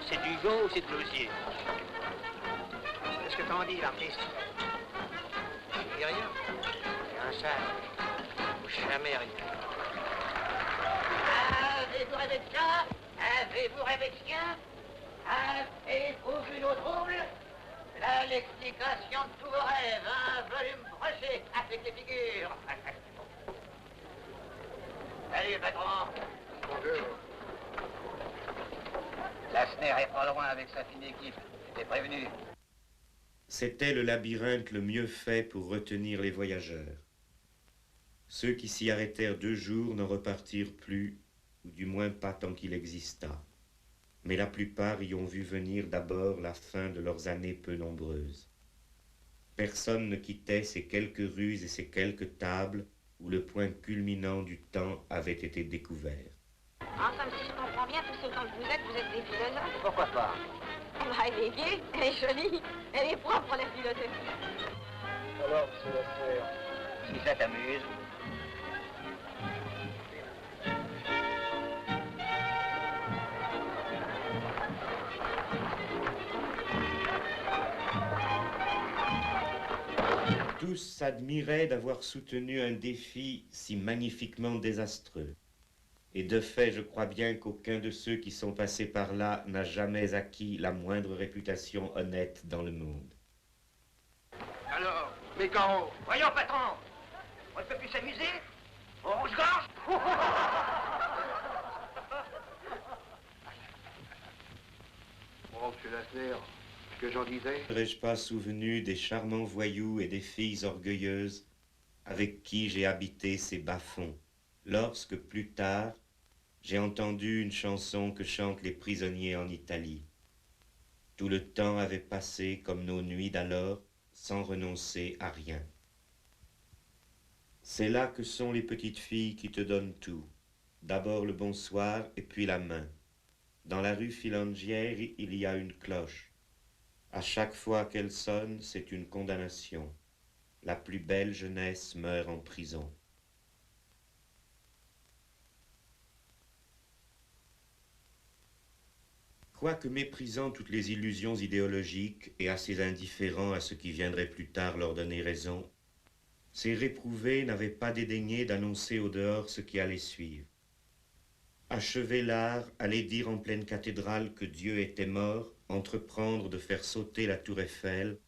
C'est du Hugo ou c'est de Closier? Qu'est-ce que t'en dis, l'artiste? Il dit rien. C'est un sage. Ou jamais rien. Avez-vous rêvé de ça? Avez-vous rêvé de sien? Avez-vous vu nos troubles? Là, l'explication de tous vos rêves, un volume broché avec les figures. Salut, patron. Bonjour. Lassner est pas loin avec sa fine équipe. J'étais prévenu. C'était le labyrinthe le mieux fait pour retenir les voyageurs. Ceux qui s'y arrêtèrent 2 jours n'en repartirent plus, ou du moins pas tant qu'il exista. Mais la plupart y ont vu venir d'abord la fin de leurs années peu nombreuses. Personne ne quittait ces quelques rues et ces quelques tables où le point culminant du temps avait été découvert. En somme, si je comprends bien, tous autant que vous êtes des philosophes. Pourquoi pas? bah, elle est gaie, elle est jolie, elle est propre, la philosophie. Alors, monsieur Lasser, si ça t'amuse. Tous s'admiraient d'avoir soutenu un défi si magnifiquement désastreux. Et de fait, je crois bien qu'aucun de ceux qui sont passés par là n'a jamais acquis la moindre réputation honnête dans le monde. Alors, mes carreaux. Voyons, patron, on ne peut plus s'amuser. Au rouge-gorge. Bon, monsieur Lasser, ce que j'en disais... Ne serais-je pas souvenu des charmants voyous et des filles orgueilleuses avec qui j'ai habité ces bas-fonds, lorsque, plus tard, j'ai entendu une chanson que chantent les prisonniers en Italie. Tout le temps avait passé comme nos nuits d'alors, sans renoncer à rien. C'est là que sont les petites filles qui te donnent tout. D'abord le bonsoir et puis la main. Dans la rue Filangière, il y a une cloche. À chaque fois qu'elle sonne, c'est une condamnation. La plus belle jeunesse meurt en prison. Quoique méprisant toutes les illusions idéologiques et assez indifférent à ce qui viendrait plus tard leur donner raison, ces réprouvés n'avaient pas dédaigné d'annoncer au dehors ce qui allait suivre. Achever l'art, aller dire en pleine cathédrale que Dieu était mort, entreprendre de faire sauter la tour Eiffel,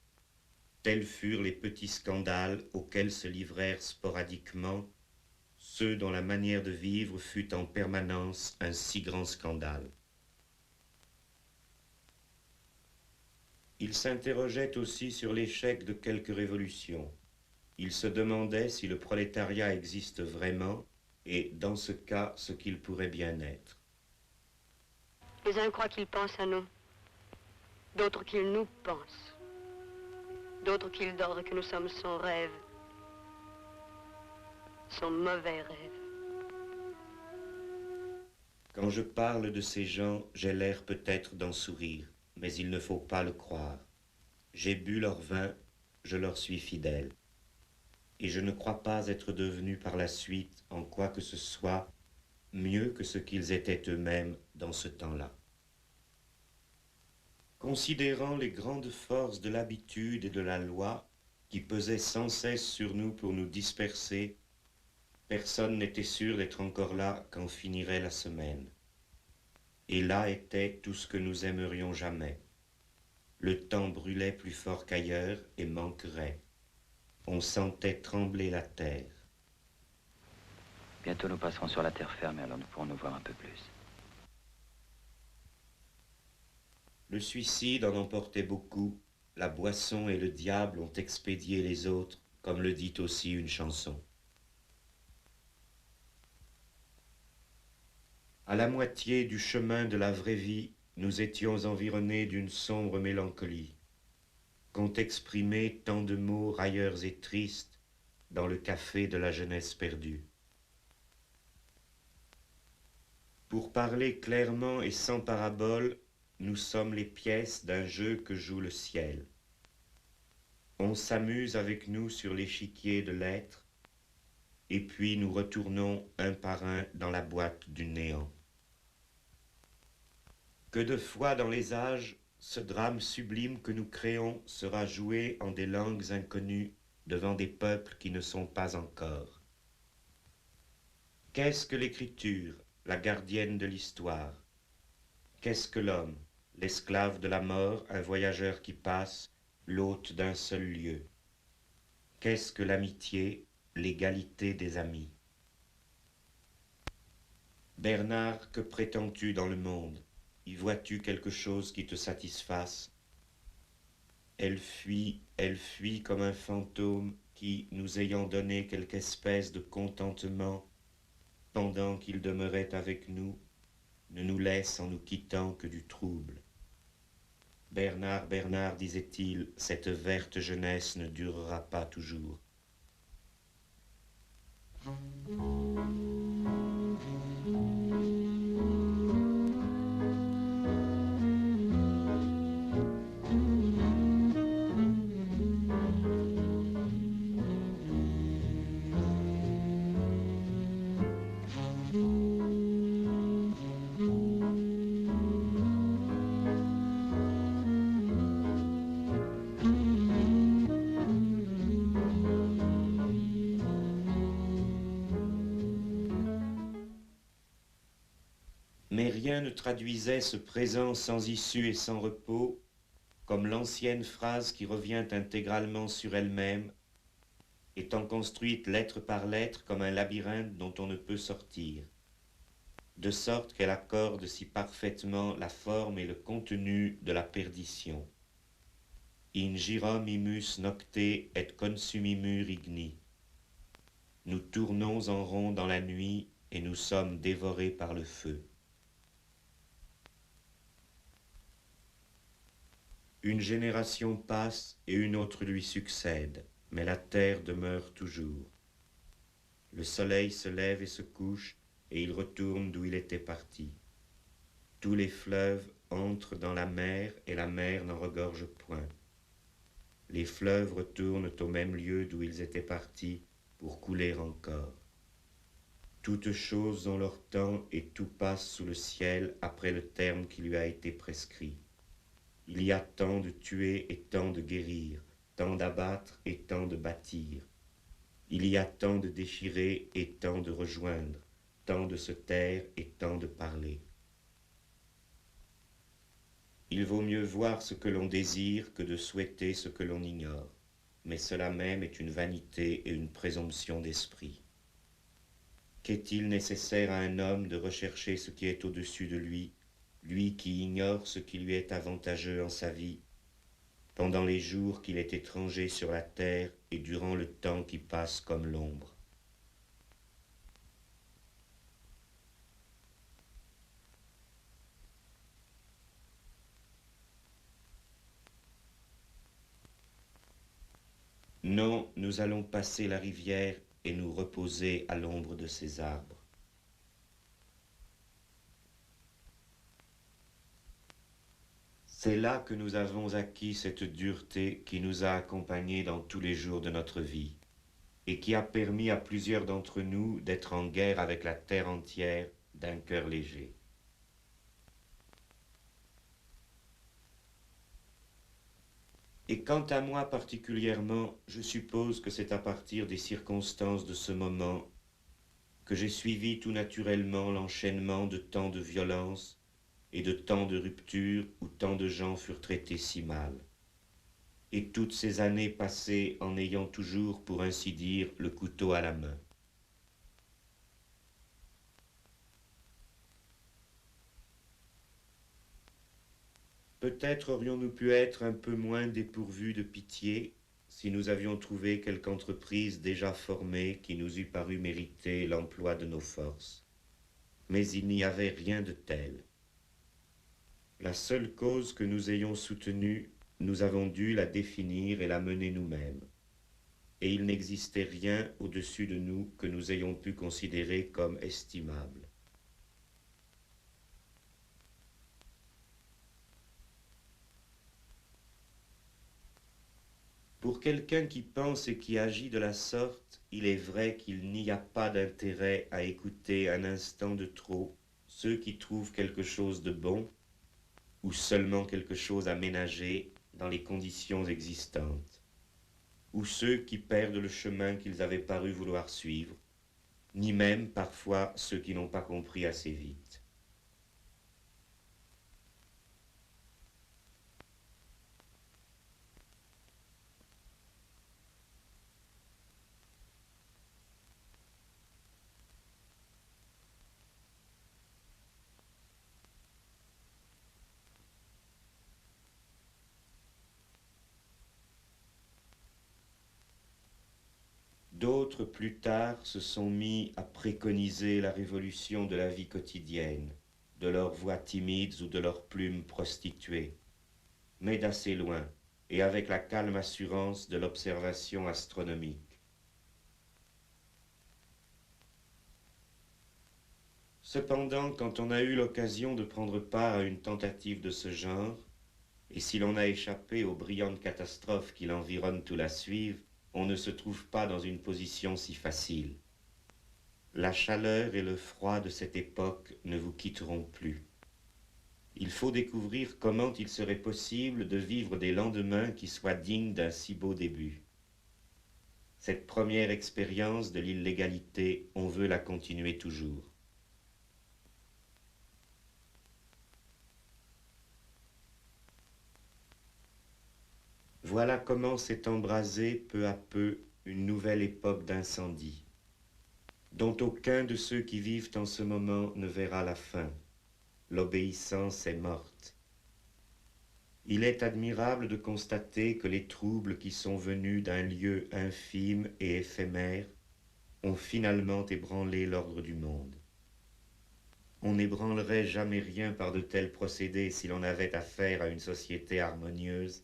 tels furent les petits scandales auxquels se livrèrent sporadiquement ceux dont la manière de vivre fut en permanence un si grand scandale. Il s'interrogeait aussi sur l'échec de quelques révolutions. Il se demandait si le prolétariat existe vraiment et, dans ce cas, ce qu'il pourrait bien être. Les uns croient qu'ils pensent à nous, d'autres qu'ils nous pensent, d'autres qu'ils d'ordre que nous sommes son rêve, son mauvais rêve. Quand je parle de ces gens, j'ai l'air peut-être d'en sourire, mais il ne faut pas le croire. J'ai bu leur vin, je leur suis fidèle. Et je ne crois pas être devenu par la suite, en quoi que ce soit, mieux que ce qu'ils étaient eux-mêmes dans ce temps-là. Considérant les grandes forces de l'habitude et de la loi qui pesaient sans cesse sur nous pour nous disperser, personne n'était sûr d'être encore là quand finirait la semaine. Et là était tout ce que nous aimerions jamais. Le temps brûlait plus fort qu'ailleurs et manquerait. On sentait trembler la terre. Bientôt nous passerons sur la terre ferme et alors nous pourrons nous voir un peu plus. Le suicide en emportait beaucoup, la boisson et le diable ont expédié les autres, comme le dit aussi une chanson. À la moitié du chemin de la vraie vie, nous étions environnés d'une sombre mélancolie, qu'ont exprimé tant de mots railleurs et tristes dans le café de la jeunesse perdue. Pour parler clairement et sans parabole, nous sommes les pièces d'un jeu que joue le ciel. On s'amuse avec nous sur l'échiquier de l'être, et puis nous retournons un par un dans la boîte du néant. Que de fois dans les âges, ce drame sublime que nous créons sera joué en des langues inconnues devant des peuples qui ne sont pas encore. Qu'est-ce que l'écriture, la gardienne de l'histoire? Qu'est-ce que l'homme, l'esclave de la mort, un voyageur qui passe, l'hôte d'un seul lieu? Qu'est-ce que l'amitié, l'égalité des amis? Bernard, que prétends-tu dans le monde? Y vois-tu quelque chose qui te satisfasse? Elle fuit comme un fantôme qui, nous ayant donné quelque espèce de contentement, pendant qu'il demeurait avec nous, ne nous laisse en nous quittant que du trouble. Bernard, Bernard, disait-il, cette verte jeunesse ne durera pas toujours. Mais rien ne traduisait ce présent sans issue et sans repos, comme l'ancienne phrase qui revient intégralement sur elle-même, étant construite lettre par lettre comme un labyrinthe dont on ne peut sortir, de sorte qu'elle accorde si parfaitement la forme et le contenu de la perdition. In girom imus nocte et consumimur igni. Nous tournons en rond dans la nuit et nous sommes dévorés par le feu. Une génération passe et une autre lui succède, mais la terre demeure toujours. Le soleil se lève et se couche, et il retourne d'où il était parti. Tous les fleuves entrent dans la mer, et la mer n'en regorge point. Les fleuves retournent au même lieu d'où ils étaient partis, pour couler encore. Toutes choses ont leur temps, et tout passe sous le ciel après le terme qui lui a été prescrit. Il y a tant de tuer et tant de guérir, tant d'abattre et tant de bâtir. Il y a tant de déchirer et tant de rejoindre, tant de se taire et tant de parler. Il vaut mieux voir ce que l'on désire que de souhaiter ce que l'on ignore, mais cela même est une vanité et une présomption d'esprit. Qu'est-il nécessaire à un homme de rechercher ce qui est au-dessus de lui, lui qui ignore ce qui lui est avantageux en sa vie, pendant les jours qu'il est étranger sur la terre et durant le temps qui passe comme l'ombre. Non, nous allons passer la rivière et nous reposer à l'ombre de ses arbres. C'est là que nous avons acquis cette dureté qui nous a accompagnés dans tous les jours de notre vie et qui a permis à plusieurs d'entre nous d'être en guerre avec la terre entière d'un cœur léger. Et quant à moi particulièrement, je suppose que c'est à partir des circonstances de ce moment que j'ai suivi tout naturellement l'enchaînement de tant de violences et de tant de ruptures où tant de gens furent traités si mal. Et toutes ces années passées en ayant toujours, pour ainsi dire, le couteau à la main. Peut-être aurions-nous pu être un peu moins dépourvus de pitié si nous avions trouvé quelque entreprise déjà formée qui nous eût paru mériter l'emploi de nos forces. Mais il n'y avait rien de tel. La seule cause que nous ayons soutenue, nous avons dû la définir et la mener nous-mêmes. Et il n'existait rien au-dessus de nous que nous ayons pu considérer comme estimable. Pour quelqu'un qui pense et qui agit de la sorte, il est vrai qu'il n'y a pas d'intérêt à écouter un instant de trop ceux qui trouvent quelque chose de bon ou seulement quelque chose à ménager dans les conditions existantes, ou ceux qui perdent le chemin qu'ils avaient paru vouloir suivre, ni même parfois ceux qui n'ont pas compris assez vite. D'autres, plus tard, se sont mis à préconiser la révolution de la vie quotidienne, de leurs voix timides ou de leurs plumes prostituées, mais d'assez loin, et avec la calme assurance de l'observation astronomique. Cependant, quand on a eu l'occasion de prendre part à une tentative de ce genre, et si l'on a échappé aux brillantes catastrophes qui l'environnent ou la suivent, on ne se trouve pas dans une position si facile. La chaleur et le froid de cette époque ne vous quitteront plus. Il faut découvrir comment il serait possible de vivre des lendemains qui soient dignes d'un si beau début. Cette première expérience de l'illégalité, on veut la continuer toujours. Voilà comment s'est embrasée peu à peu une nouvelle époque d'incendie, dont aucun de ceux qui vivent en ce moment ne verra la fin. L'obéissance est morte. Il est admirable de constater que les troubles qui sont venus d'un lieu infime et éphémère ont finalement ébranlé l'ordre du monde. On n'ébranlerait jamais rien par de tels procédés si l'on avait affaire à une société harmonieuse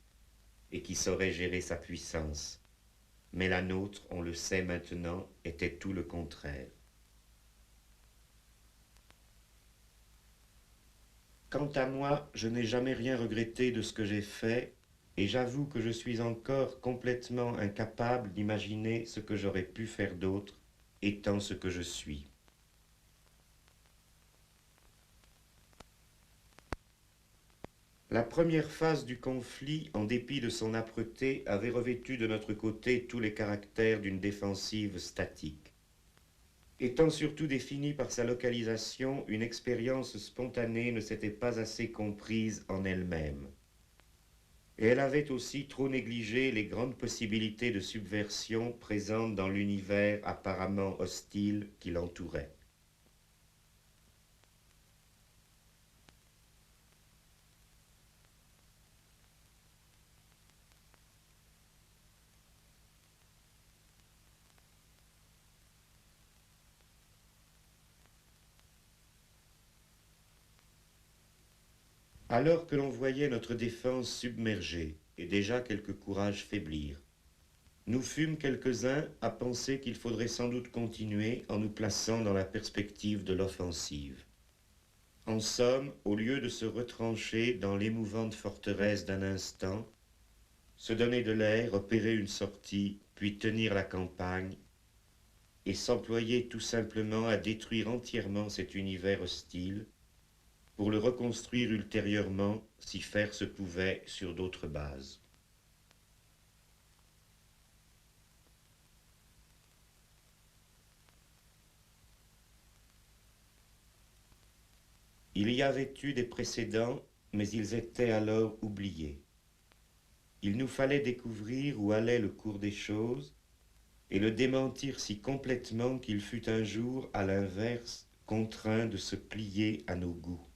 et qui saurait gérer sa puissance. Mais la nôtre, on le sait maintenant, était tout le contraire. Quant à moi, je n'ai jamais rien regretté de ce que j'ai fait, et j'avoue que je suis encore complètement incapable d'imaginer ce que j'aurais pu faire d'autre, étant ce que je suis. La première phase du conflit, en dépit de son âpreté, avait revêtu de notre côté tous les caractères d'une défensive statique. Étant surtout définie par sa localisation, une expérience spontanée ne s'était pas assez comprise en elle-même. Et elle avait aussi trop négligé les grandes possibilités de subversion présentes dans l'univers apparemment hostile qui l'entourait. Alors que l'on voyait notre défense submergée et déjà quelques courages faiblir, nous fûmes quelques-uns à penser qu'il faudrait sans doute continuer en nous plaçant dans la perspective de l'offensive. En somme, au lieu de se retrancher dans l'émouvante forteresse d'un instant, se donner de l'air, opérer une sortie, puis tenir la campagne, et s'employer tout simplement à détruire entièrement cet univers hostile, pour le reconstruire ultérieurement, si faire se pouvait, sur d'autres bases. Il y avait eu des précédents, mais ils étaient alors oubliés. Il nous fallait découvrir où allait le cours des choses et le démentir si complètement qu'il fut un jour, à l'inverse, contraint de se plier à nos goûts.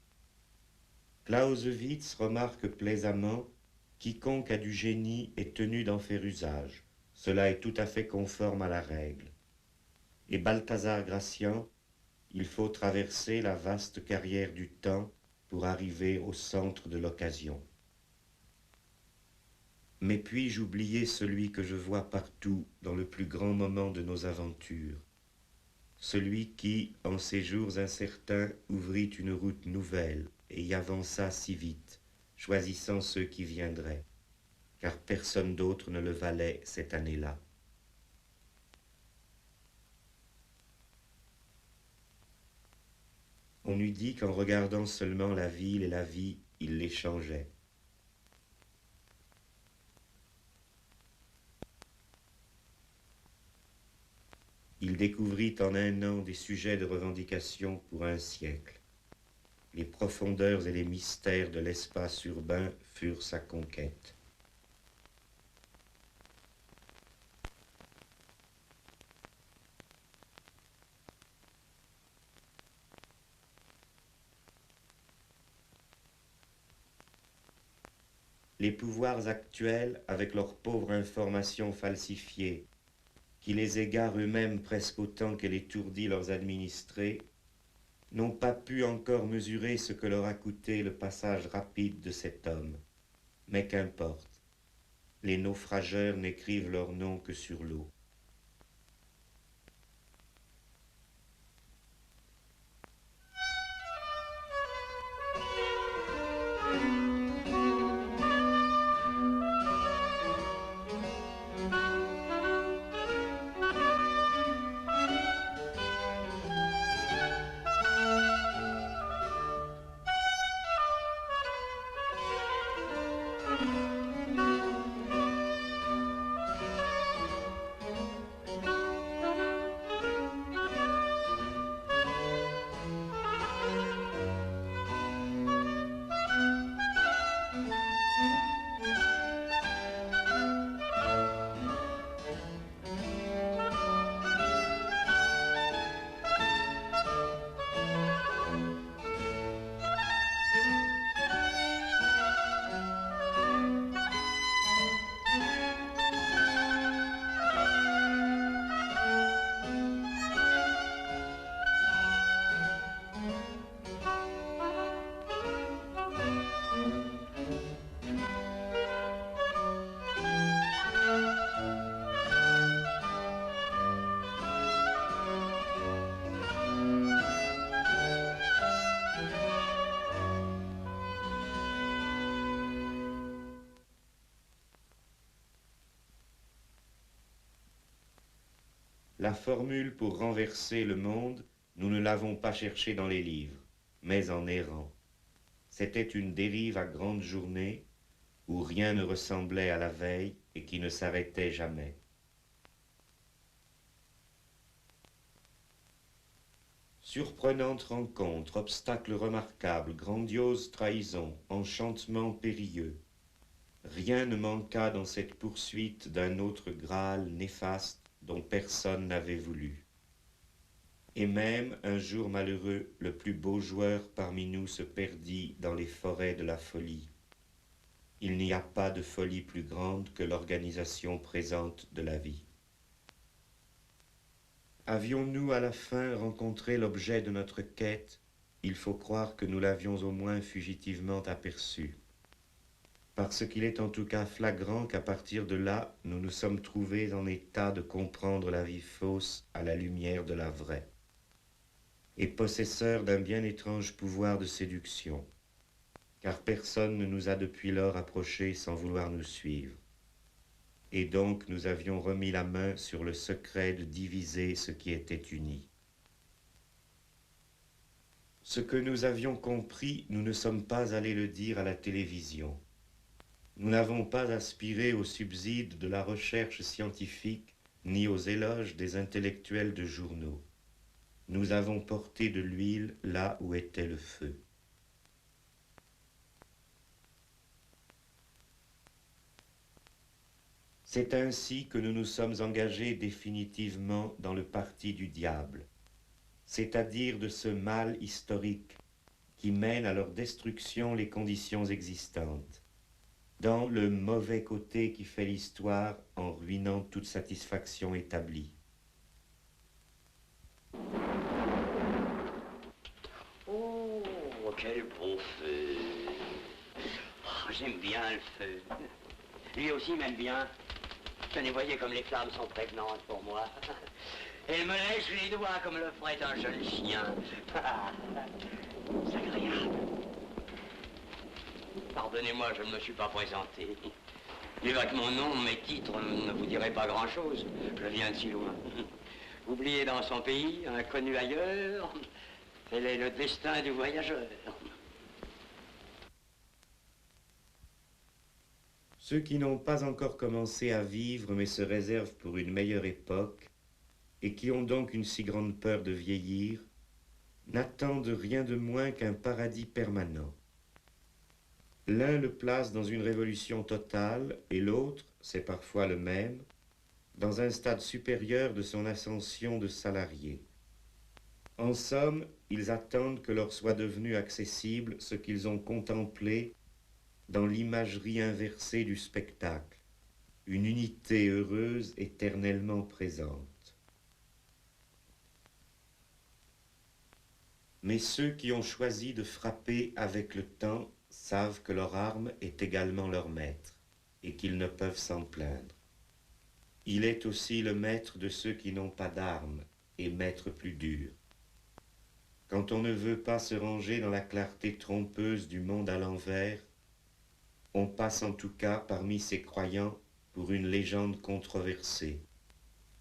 Clausewitz remarque plaisamment « Quiconque a du génie est tenu d'en faire usage. Cela est tout à fait conforme à la règle. » Et Balthazar Gracian « Il faut traverser la vaste carrière du temps pour arriver au centre de l'occasion. » Mais puis-je oublier celui que je vois partout dans le plus grand moment de nos aventures, celui qui, en ces jours incertains, ouvrit une route nouvelle et y avança si vite, choisissant ceux qui viendraient, car personne d'autre ne le valait cette année-là. On eût dit qu'en regardant seulement la ville et la vie, il les changeait. Il découvrit en un an des sujets de revendication pour un siècle. Les profondeurs et les mystères de l'espace urbain furent sa conquête. Les pouvoirs actuels, avec leurs pauvres informations falsifiées, qui les égarent eux-mêmes presque autant qu'elle étourdit leurs administrés, n'ont pas pu encore mesurer ce que leur a coûté le passage rapide de cet homme. Mais qu'importe, les naufrageurs n'écrivent leur nom que sur l'eau. La formule pour renverser le monde, nous ne l'avons pas cherchée dans les livres, mais en errant. C'était une dérive à grande journée, où rien ne ressemblait à la veille et qui ne s'arrêtait jamais. Surprenante rencontre, obstacle remarquable, grandiose trahison, enchantement périlleux. Rien ne manqua dans cette poursuite d'un autre Graal néfaste dont personne n'avait voulu. Et même, un jour malheureux, le plus beau joueur parmi nous se perdit dans les forêts de la folie. Il n'y a pas de folie plus grande que l'organisation présente de la vie. Avions-nous à la fin rencontré l'objet de notre quête? Il faut croire que nous l'avions au moins fugitivement aperçu. Parce qu'il est en tout cas flagrant qu'à partir de là, nous nous sommes trouvés en état de comprendre la vie fausse à la lumière de la vraie, et possesseurs d'un bien étrange pouvoir de séduction, car personne ne nous a depuis lors approchés sans vouloir nous suivre. Et donc nous avions remis la main sur le secret de diviser ce qui était uni. Ce que nous avions compris, nous ne sommes pas allés le dire à la télévision. Nous n'avons pas aspiré au subside de la recherche scientifique, ni aux éloges des intellectuels de journaux. Nous avons porté de l'huile là où était le feu. C'est ainsi que nous nous sommes engagés définitivement dans le parti du diable, c'est-à-dire de ce mal historique qui mène à leur destruction les conditions existantes, dans le mauvais côté qui fait l'histoire en ruinant toute satisfaction établie. Oh, quel beau feu! Oh, j'aime bien le feu. Lui aussi m'aime bien. Tenez, voyez comme les flammes sont prévenantes pour moi. Elle me lèche les doigts comme le ferait un jeune chien. C'est agréable. Pardonnez-moi, je ne me suis pas présenté. Mais avec mon nom, mes titres ne vous diraient pas grand-chose. Je viens de si loin. Oublié dans son pays, inconnu ailleurs, tel est le destin du voyageur. Ceux qui n'ont pas encore commencé à vivre mais se réservent pour une meilleure époque, et qui ont donc une si grande peur de vieillir, n'attendent rien de moins qu'un paradis permanent. L'un le place dans une révolution totale, et l'autre, c'est parfois le même, dans un stade supérieur de son ascension de salarié. En somme, ils attendent que leur soit devenu accessible ce qu'ils ont contemplé dans l'imagerie inversée du spectacle, une unité heureuse éternellement présente. Mais ceux qui ont choisi de frapper avec le temps savent que leur arme est également leur maître, et qu'ils ne peuvent s'en plaindre. Il est aussi le maître de ceux qui n'ont pas d'armes, et maître plus dur. Quand on ne veut pas se ranger dans la clarté trompeuse du monde à l'envers, on passe en tout cas parmi ces croyants pour une légende controversée,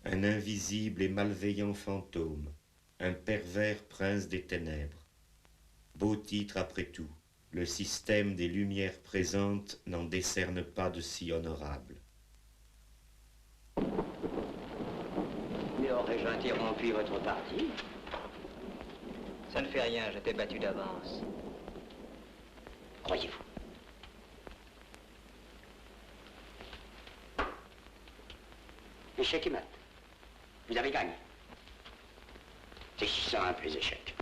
un invisible et malveillant fantôme, un pervers prince des ténèbres. Beau titre après tout, le système des lumières présentes n'en décerne pas de si honorable. Mais aurais-je interrompu votre partie? Ça ne fait rien, j'étais battu d'avance. Croyez-vous? Échec et mat. Vous avez gagné. C'est si simple, les échecs.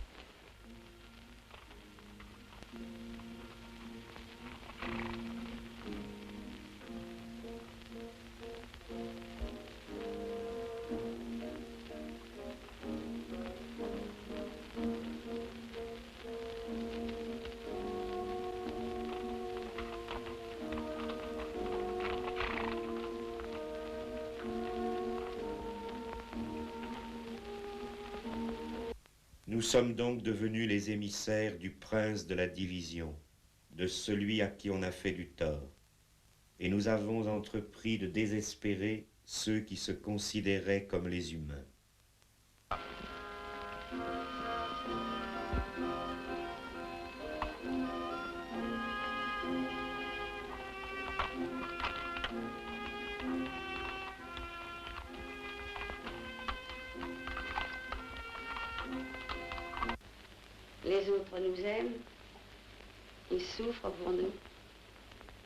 Nous sommes donc devenus les émissaires du prince de la division, de celui à qui on a fait du tort, et nous avons entrepris de désespérer ceux qui se considéraient comme les humains. Les autres nous aiment, ils souffrent pour nous,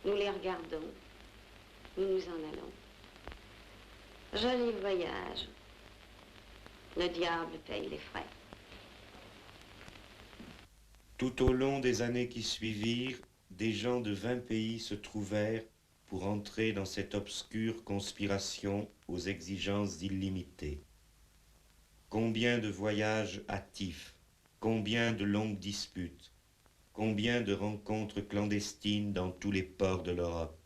nous les regardons, nous nous en allons. Joli voyage, le diable paye les frais. Tout au long des années qui suivirent, des gens de 20 pays se trouvèrent pour entrer dans cette obscure conspiration aux exigences illimitées. Combien de voyages hâtifs, combien de longues disputes, combien de rencontres clandestines dans tous les ports de l'Europe.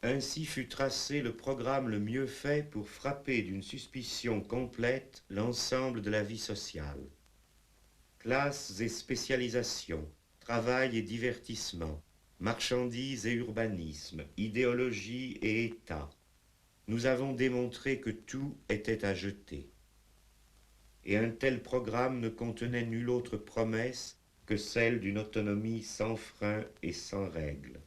Ainsi fut tracé le programme le mieux fait pour frapper d'une suspicion complète l'ensemble de la vie sociale. Classes et spécialisations, travail et divertissement, marchandises et urbanisme, idéologie et État. Nous avons démontré que tout était à jeter. Et un tel programme ne contenait nulle autre promesse que celle d'une autonomie sans frein et sans règles.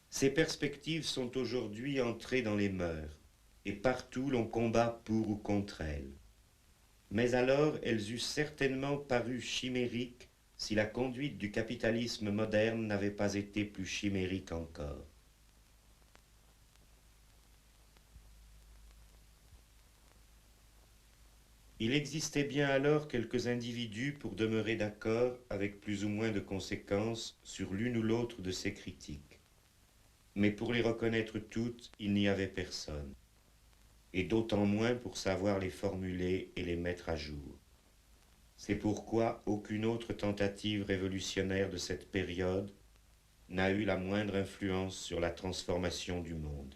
Ces perspectives sont aujourd'hui entrées dans les mœurs, et partout l'on combat pour ou contre elles. Mais alors elles eussent certainement paru chimériques si la conduite du capitalisme moderne n'avait pas été plus chimérique encore. Il existait bien alors quelques individus pour demeurer d'accord avec plus ou moins de conséquences sur l'une ou l'autre de ces critiques. Mais pour les reconnaître toutes, il n'y avait personne, et d'autant moins pour savoir les formuler et les mettre à jour. C'est pourquoi aucune autre tentative révolutionnaire de cette période n'a eu la moindre influence sur la transformation du monde.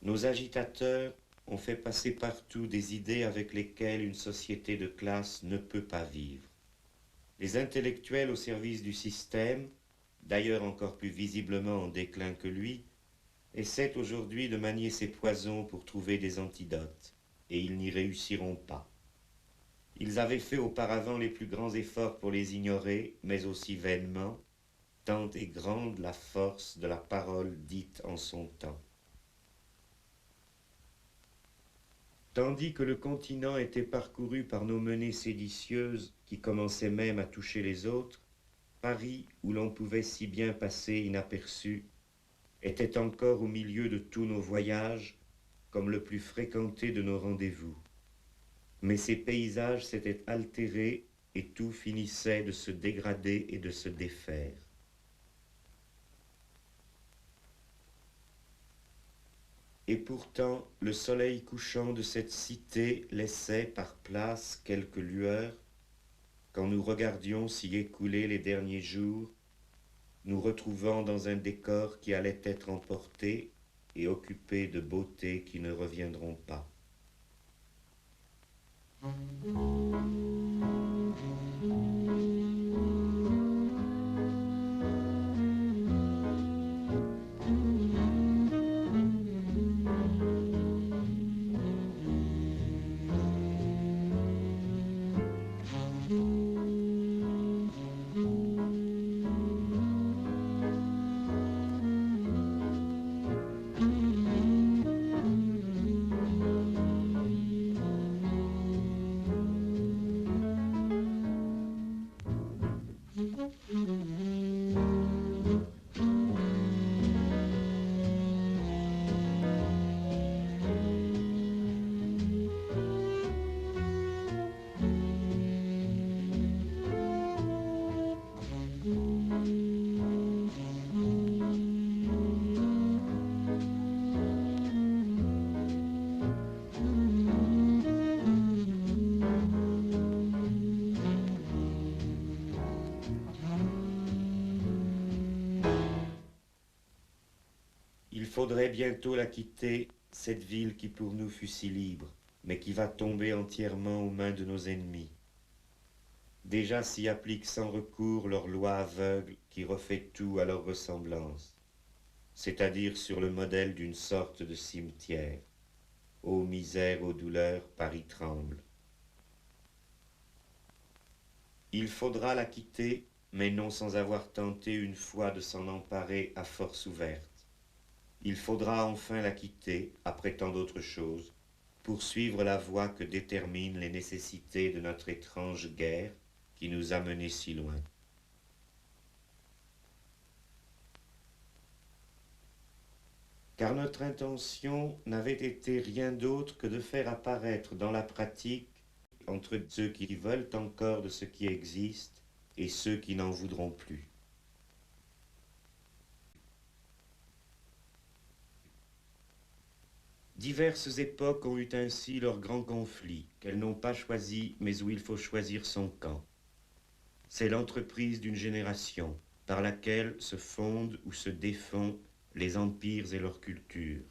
Nos agitateurs ont fait passer partout des idées avec lesquelles une société de classe ne peut pas vivre. Les intellectuels au service du système, d'ailleurs encore plus visiblement en déclin que lui, essaient aujourd'hui de manier ces poisons pour trouver des antidotes, et ils n'y réussiront pas. Ils avaient fait auparavant les plus grands efforts pour les ignorer, mais aussi vainement, tant est grande la force de la parole dite en son temps. Tandis que le continent était parcouru par nos menées séditieuses qui commençaient même à toucher les autres, Paris, où l'on pouvait si bien passer inaperçu, était encore au milieu de tous nos voyages, comme le plus fréquenté de nos rendez-vous. Mais ces paysages s'étaient altérés et tout finissait de se dégrader et de se défaire. Et pourtant, le soleil couchant de cette cité laissait par place quelques lueurs, quand nous regardions s'y écouler les derniers jours, nous retrouvant dans un décor qui allait être emporté et occupé de beautés qui ne reviendront pas. Il faudrait bientôt la quitter, cette ville qui pour nous fut si libre, mais qui va tomber entièrement aux mains de nos ennemis. Déjà s'y appliquent sans recours leur loi aveugle qui refait tout à leur ressemblance. c'est-à-dire sur le modèle d'une sorte de cimetière. Ô misère, ô douleur, Paris tremble. Il faudra la quitter, mais non sans avoir tenté une fois de s'en emparer à force ouverte. Il faudra enfin la quitter, après tant d'autres choses, pour suivre la voie que déterminent les nécessités de notre étrange guerre qui nous a menés si loin. Car notre intention n'avait été rien d'autre que de faire apparaître dans la pratique, entre ceux qui veulent encore de ce qui existe et ceux qui n'en voudront plus. Diverses époques ont eu ainsi leurs grands conflits, qu'elles n'ont pas choisis, mais où il faut choisir son camp. C'est l'entreprise d'une génération, par laquelle se fondent ou se défont les empires et leurs cultures.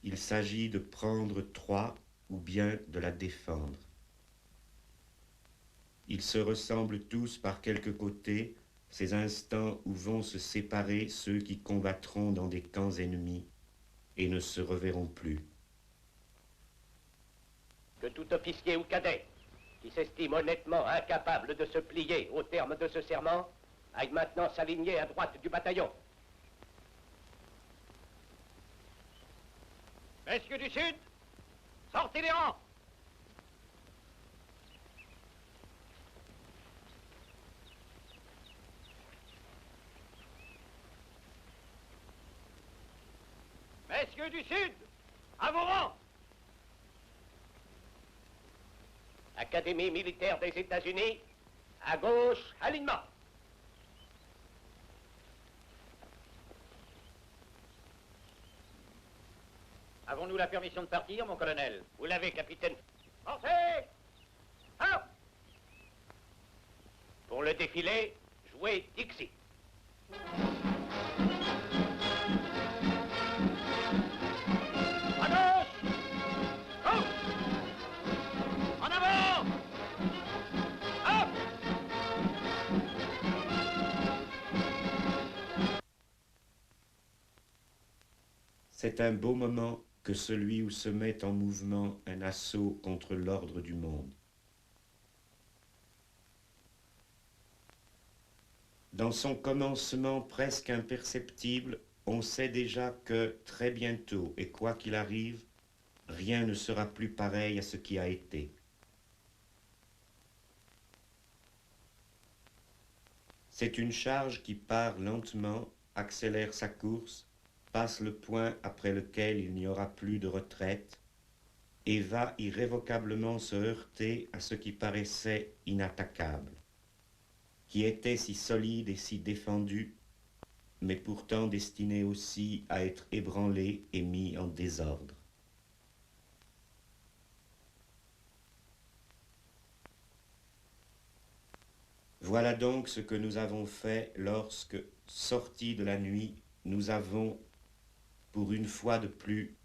Il s'agit de prendre Troie ou bien de la défendre. Ils se ressemblent tous par quelque côté, ces instants où vont se séparer ceux qui combattront dans des camps ennemis et ne se reverront plus. Que tout officier ou cadet qui s'estime honnêtement incapable de se plier au terme de ce serment aille maintenant s'aligner à droite du bataillon. Messieurs du Sud, sortez les rangs! Messieurs du Sud, à vos rangs! Académie militaire des États-Unis, à gauche, alignement. Avons-nous la permission de partir, mon colonel? Vous l'avez, capitaine. Pensez! Hop! Pour le défilé, jouez Dixie. À gauche! Go! En avant! Hop! C'est un beau moment que celui où se met en mouvement un assaut contre l'ordre du monde. Dans son commencement presque imperceptible, on sait déjà que très bientôt, et quoi qu'il arrive, rien ne sera plus pareil à ce qui a été. C'est une charge qui part lentement, accélère sa course, passe le point après lequel il n'y aura plus de retraite et va irrévocablement se heurter à ce qui paraissait inattaquable, qui était si solide et si défendu, mais pourtant destiné aussi à être ébranlé et mis en désordre. Voilà donc ce que nous avons fait lorsque, sortis de la nuit, nous avons, pour une fois de plus,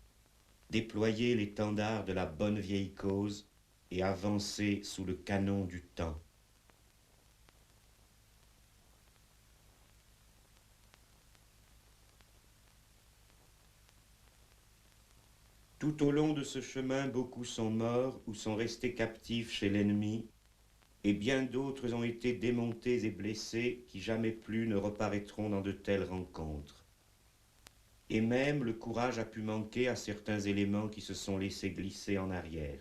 déployé l'étendard de la bonne vieille cause et avancé sous le canon du temps. Tout au long de ce chemin, beaucoup sont morts ou sont restés captifs chez l'ennemi, et bien d'autres ont été démontés et blessés qui jamais plus ne reparaîtront dans de telles rencontres. Et même le courage a pu manquer à certains éléments qui se sont laissés glisser en arrière.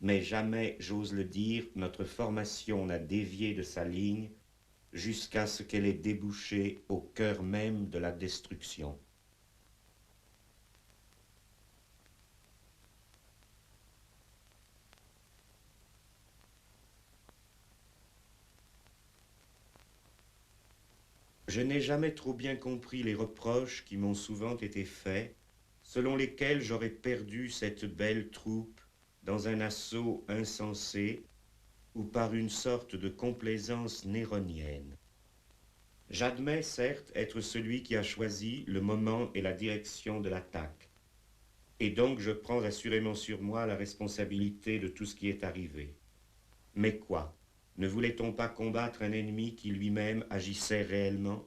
Mais jamais, j'ose le dire, notre formation n'a dévié de sa ligne jusqu'à ce qu'elle ait débouché au cœur même de la destruction. Je n'ai jamais trop bien compris les reproches qui m'ont souvent été faits, selon lesquels j'aurais perdu cette belle troupe dans un assaut insensé ou par une sorte de complaisance néronienne. J'admets certes être celui qui a choisi le moment et la direction de l'attaque, et donc je prends assurément sur moi la responsabilité de tout ce qui est arrivé. Mais quoi ? Ne voulait-on pas combattre un ennemi qui lui-même agissait réellement?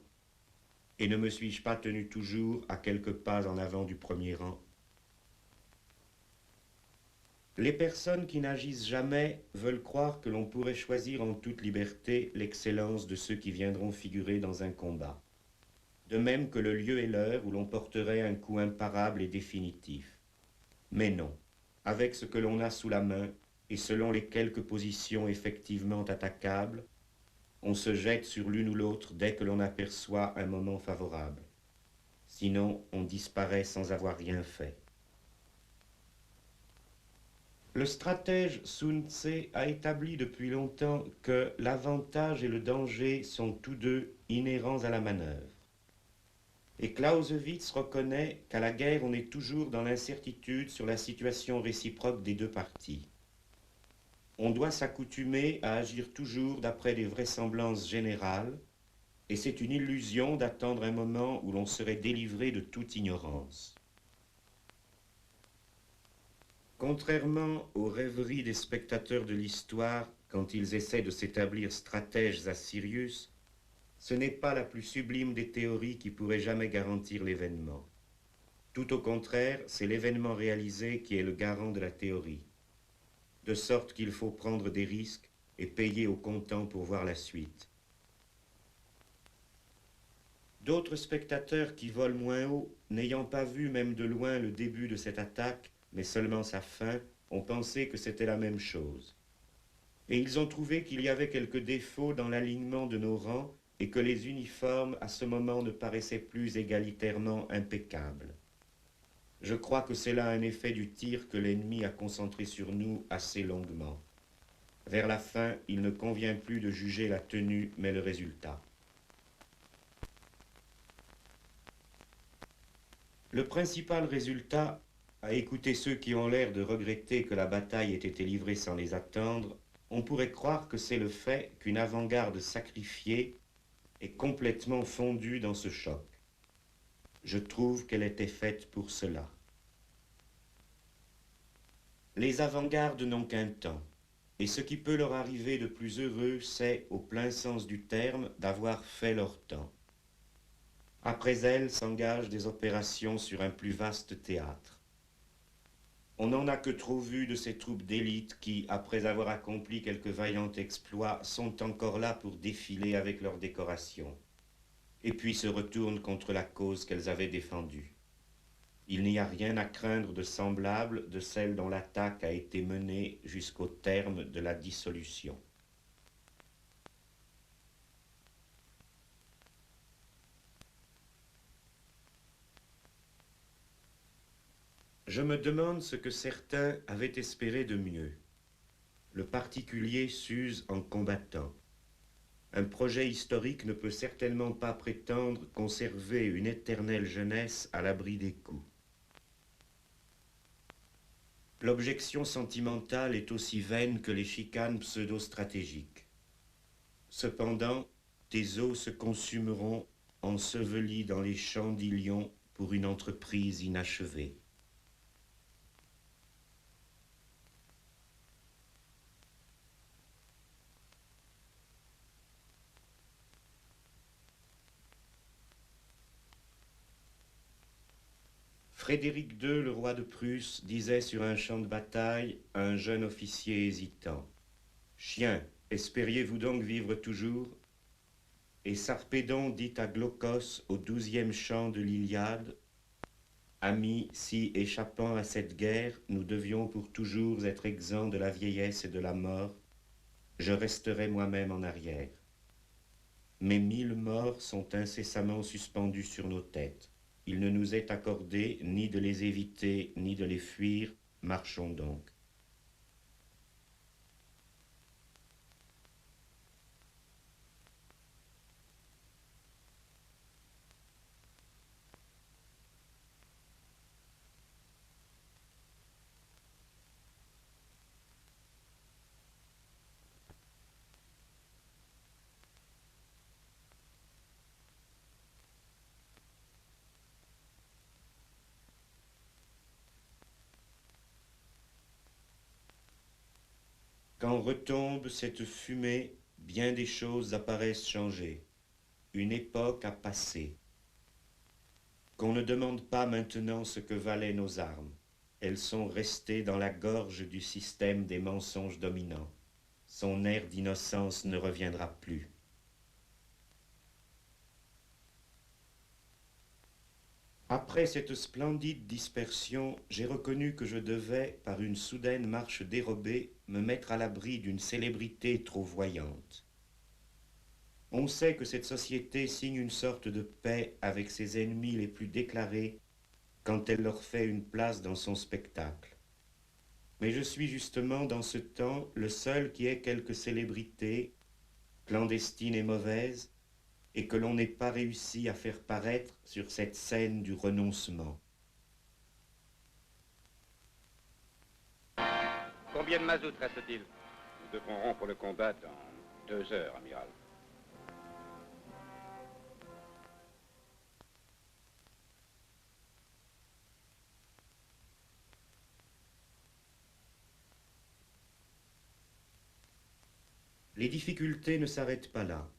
Et ne me suis-je pas tenu toujours à quelques pas en avant du premier rang? Les personnes qui n'agissent jamais veulent croire que l'on pourrait choisir en toute liberté l'excellence de ceux qui viendront figurer dans un combat. De même que le lieu et l'heure où l'on porterait un coup imparable et définitif. Mais non, avec ce que l'on a sous la main, et selon les quelques positions effectivement attaquables, on se jette sur l'une ou l'autre dès que l'on aperçoit un moment favorable. Sinon, on disparaît sans avoir rien fait. Le stratège Sun Tse a établi depuis longtemps que l'avantage et le danger sont tous deux inhérents à la manœuvre. Et Clausewitz reconnaît qu'à la guerre, on est toujours dans l'incertitude sur la situation réciproque des deux parties. On doit s'accoutumer à agir toujours d'après des vraisemblances générales, et c'est une illusion d'attendre un moment où l'on serait délivré de toute ignorance. Contrairement aux rêveries des spectateurs de l'histoire quand ils essaient de s'établir stratèges à Sirius, ce n'est pas la plus sublime des théories qui pourrait jamais garantir l'événement. Tout au contraire, c'est l'événement réalisé qui est le garant de la théorie. De sorte qu'il faut prendre des risques et payer au comptant pour voir la suite. D'autres spectateurs qui volent moins haut, n'ayant pas vu même de loin le début de cette attaque, mais seulement sa fin, ont pensé que c'était la même chose. Et ils ont trouvé qu'il y avait quelques défauts dans l'alignement de nos rangs et que les uniformes à ce moment ne paraissaient plus égalitairement impeccables. Je crois que c'est là un effet du tir que l'ennemi a concentré sur nous assez longuement. Vers la fin, il ne convient plus de juger la tenue, mais le résultat. Le principal résultat, à écouter ceux qui ont l'air de regretter que la bataille ait été livrée sans les attendre, on pourrait croire que c'est le fait qu'une avant-garde sacrifiée est complètement fondue dans ce choc. Je trouve qu'elle était faite pour cela. Les avant-gardes n'ont qu'un temps, et ce qui peut leur arriver de plus heureux, c'est, au plein sens du terme, d'avoir fait leur temps. Après elles s'engagent des opérations sur un plus vaste théâtre. On n'en a que trop vu de ces troupes d'élite qui, après avoir accompli quelques vaillants exploits, sont encore là pour défiler avec leurs décorations, et puis se retournent contre la cause qu'elles avaient défendue. Il n'y a rien à craindre de semblable de celle dont l'attaque a été menée jusqu'au terme de la dissolution. Je me demande ce que certains avaient espéré de mieux. Le particulier s'use en combattant. Un projet historique ne peut certainement pas prétendre conserver une éternelle jeunesse à l'abri des coups. L'objection sentimentale est aussi vaine que les chicanes pseudo-stratégiques. Cependant, tes os se consumeront ensevelis dans les champs d'Ilion pour une entreprise inachevée. Frédéric II, le roi de Prusse, disait sur un champ de bataille à un jeune officier hésitant: « Chien, espériez-vous donc vivre toujours ?» Et Sarpédon dit à Glaucos au 12e chant de l'Iliade: « Amis, si, échappant à cette guerre, nous devions pour toujours être exempts de la vieillesse et de la mort, je resterai moi-même en arrière. Mais 1000 morts sont incessamment suspendus sur nos têtes. Il ne nous est accordé ni de les éviter, ni de les fuir. Marchons donc. » Quand retombe cette fumée, bien des choses apparaissent changées. Une époque a passé. Qu'on ne demande pas maintenant ce que valaient nos armes. Elles sont restées dans la gorge du système des mensonges dominants. Son air d'innocence ne reviendra plus. Après cette splendide dispersion, j'ai reconnu que je devais, par une soudaine marche dérobée, me mettre à l'abri d'une célébrité trop voyante. On sait que cette société signe une sorte de paix avec ses ennemis les plus déclarés quand elle leur fait une place dans son spectacle. Mais je suis justement dans ce temps le seul qui ait quelque célébrité, clandestine et mauvaise, et que l'on n'ait pas réussi à faire paraître sur cette scène du renoncement. Combien de mazout reste-t-il? Nous devrons rompre le combat dans 2 heures, amiral. Les difficultés ne s'arrêtent pas là.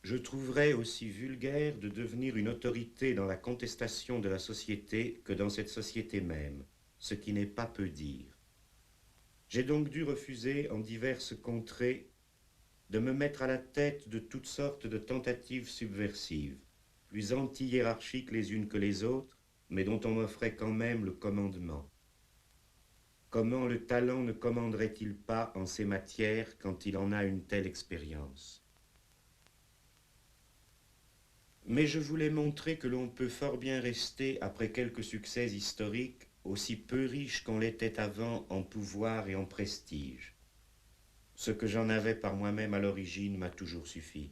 Je trouverais aussi vulgaire de devenir une autorité dans la contestation de la société que dans cette société même, ce qui n'est pas peu dire. J'ai donc dû refuser en diverses contrées de me mettre à la tête de toutes sortes de tentatives subversives, plus anti-hiérarchiques les unes que les autres, mais dont on m'offrait quand même le commandement. Comment le talent ne commanderait-il pas en ces matières quand il en a une telle expérience? Mais je voulais montrer que l'on peut fort bien rester, après quelques succès historiques, aussi peu riche qu'on l'était avant en pouvoir et en prestige. Ce que j'en avais par moi-même à l'origine m'a toujours suffi.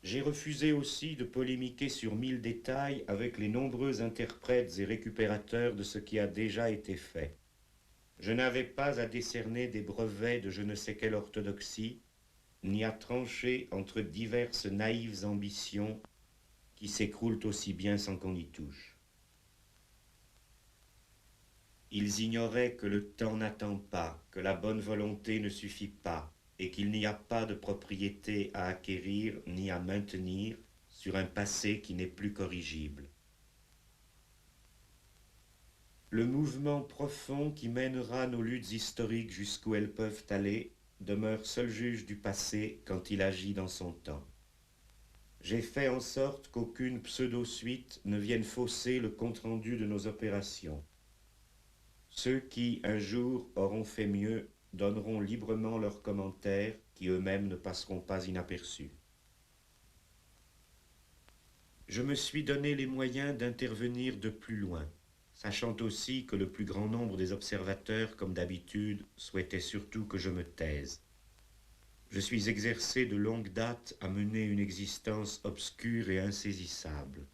J'ai refusé aussi de polémiquer sur 1000 détails avec les nombreux interprètes et récupérateurs de ce qui a déjà été fait. Je n'avais pas à décerner des brevets de je ne sais quelle orthodoxie, ni à trancher entre diverses naïves ambitions qui s'écroulent aussi bien sans qu'on y touche. Ils ignoraient que le temps n'attend pas, que la bonne volonté ne suffit pas, et qu'il n'y a pas de propriété à acquérir ni à maintenir sur un passé qui n'est plus corrigible. Le mouvement profond qui mènera nos luttes historiques jusqu'où elles peuvent aller demeure seul juge du passé quand il agit dans son temps. J'ai fait en sorte qu'aucune pseudo-suite ne vienne fausser le compte-rendu de nos opérations. Ceux qui, un jour, auront fait mieux, donneront librement leurs commentaires qui eux-mêmes ne passeront pas inaperçus. Je me suis donné les moyens d'intervenir de plus loin, sachant aussi que le plus grand nombre des observateurs, comme d'habitude, souhaitait surtout que je me taise. Je suis exercé de longue date à mener une existence obscure et insaisissable.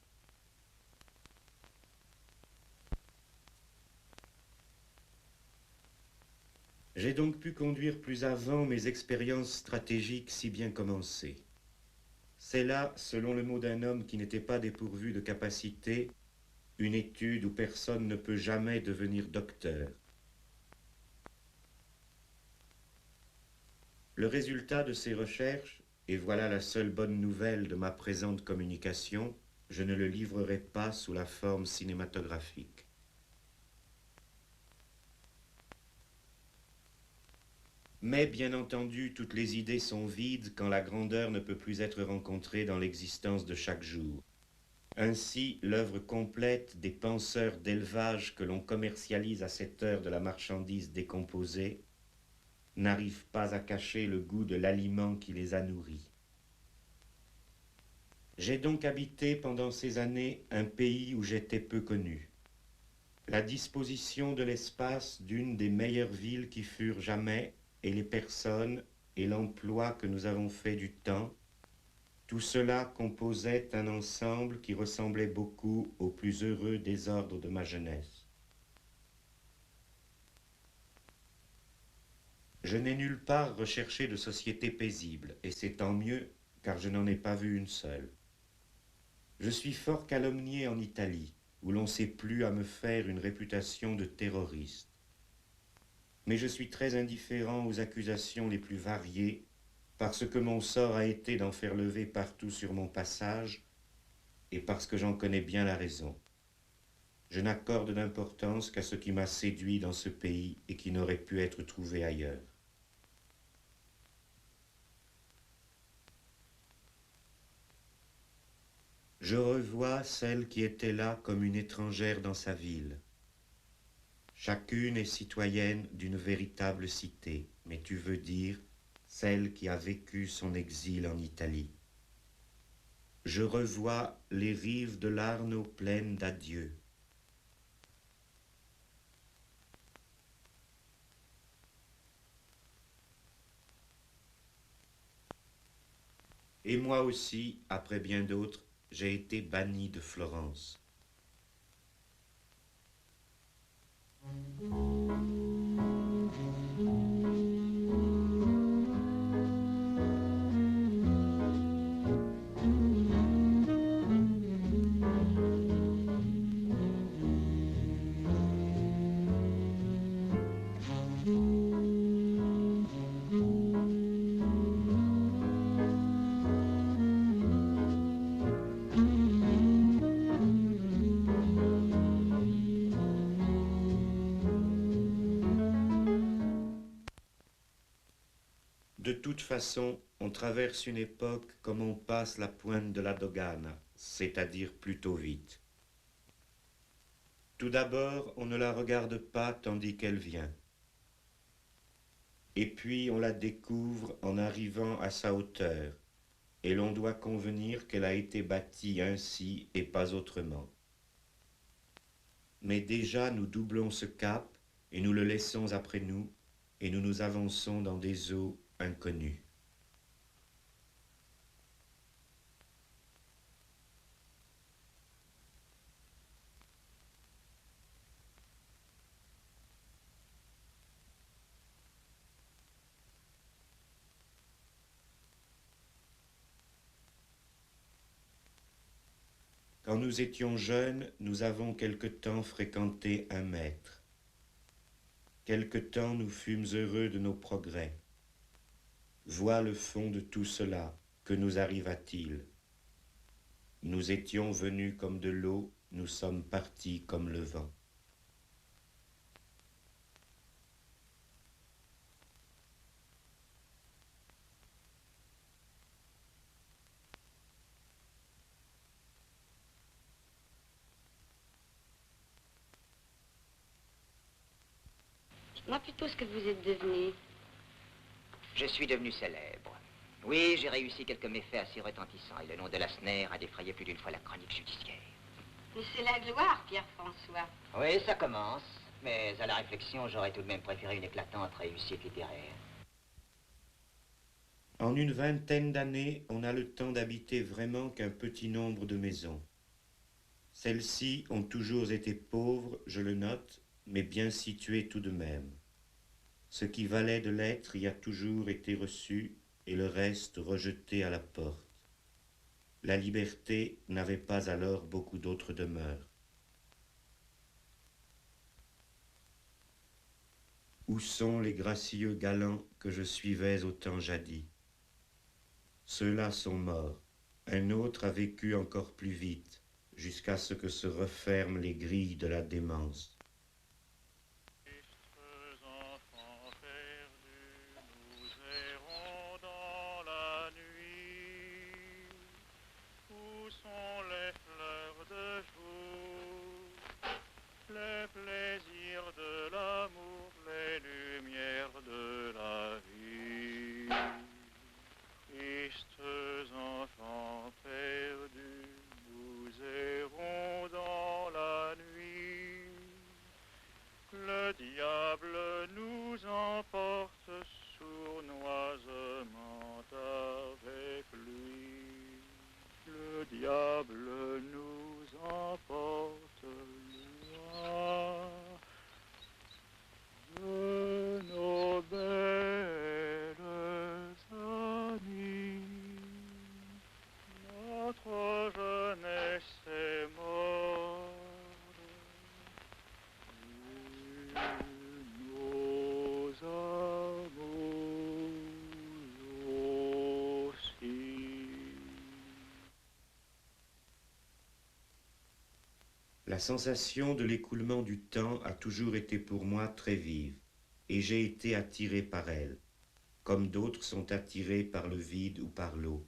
J'ai donc pu conduire plus avant mes expériences stratégiques si bien commencées. C'est là, selon le mot d'un homme qui n'était pas dépourvu de capacité, une étude où personne ne peut jamais devenir docteur. Le résultat de ces recherches, et voilà la seule bonne nouvelle de ma présente communication, je ne le livrerai pas sous la forme cinématographique. Mais bien entendu, toutes les idées sont vides quand la grandeur ne peut plus être rencontrée dans l'existence de chaque jour. Ainsi, l'œuvre complète des penseurs d'élevage que l'on commercialise à cette heure de la marchandise décomposée n'arrive pas à cacher le goût de l'aliment qui les a nourris. J'ai donc habité pendant ces années un pays où j'étais peu connu. La disposition de l'espace d'une des meilleures villes qui furent jamais, et les personnes et l'emploi que nous avons fait du temps, tout cela composait un ensemble qui ressemblait beaucoup au plus heureux désordre de ma jeunesse. Je n'ai nulle part recherché de société paisible, et c'est tant mieux, car je n'en ai pas vu une seule. Je suis fort calomnié en Italie, où l'on s'est plu à me faire une réputation de terroriste. Mais je suis très indifférent aux accusations les plus variées, parce que mon sort a été d'en faire lever partout sur mon passage, et parce que j'en connais bien la raison. Je n'accorde d'importance qu'à ce qui m'a séduit dans ce pays et qui n'aurait pu être trouvé ailleurs. Je revois celle qui était là comme une étrangère dans sa ville. Chacune est citoyenne d'une véritable cité, mais tu veux dire celle qui a vécu son exil en Italie. Je revois les rives de l'Arno pleines d'adieux. Et moi aussi, après bien d'autres, j'ai été banni de Florence. De toute façon, on traverse une époque comme on passe la pointe de la dogana, c'est-à-dire plutôt vite. Tout d'abord, on ne la regarde pas tandis qu'elle vient. Et puis on la découvre en arrivant à sa hauteur, et l'on doit convenir qu'elle a été bâtie ainsi et pas autrement. Mais déjà nous doublons ce cap, et nous le laissons après nous, et nous nous avançons dans des eaux inconnues. Quand nous étions jeunes, nous avons quelque temps fréquenté un maître. Quelque temps nous fûmes heureux de nos progrès. Vois le fond de tout cela, que nous arriva-t-il? Nous étions venus comme de l'eau, nous sommes partis comme le vent. Dites-moi plutôt ce que vous êtes devenu. Je suis devenu célèbre. Oui, j'ai réussi quelques méfaits assez retentissants et le nom de Lassner a défrayé plus d'une fois la chronique judiciaire. Mais c'est la gloire, Pierre-François. Oui, ça commence. Mais à la réflexion, j'aurais tout de même préféré une éclatante réussite littéraire. En une vingtaine d'années, on a le temps d'habiter vraiment qu'un petit nombre de maisons. Celles-ci ont toujours été pauvres, je le note, mais bien situées tout de même. Ce qui valait de l'être y a toujours été reçu et le reste rejeté à la porte. La liberté n'avait pas alors beaucoup d'autres demeures. Où sont les gracieux galants que je suivais au temps jadis? Ceux-là sont morts. Un autre a vécu encore plus vite, jusqu'à ce que se referment les grilles de la démence. Les plaisirs de l'amour, les lumières de la vie. Tristes enfants perdus, nous errons dans la nuit. Le diable nous emporte sournoisement avec lui. Le diable nous emporte loin de nos belles amies. Notre jeunesse est morte, et nos amours aussi. sensation de l'écoulement du temps a toujours été pour moi très vive, et j'ai été attiré par elle, comme d'autres sont attirés par le vide ou par l'eau.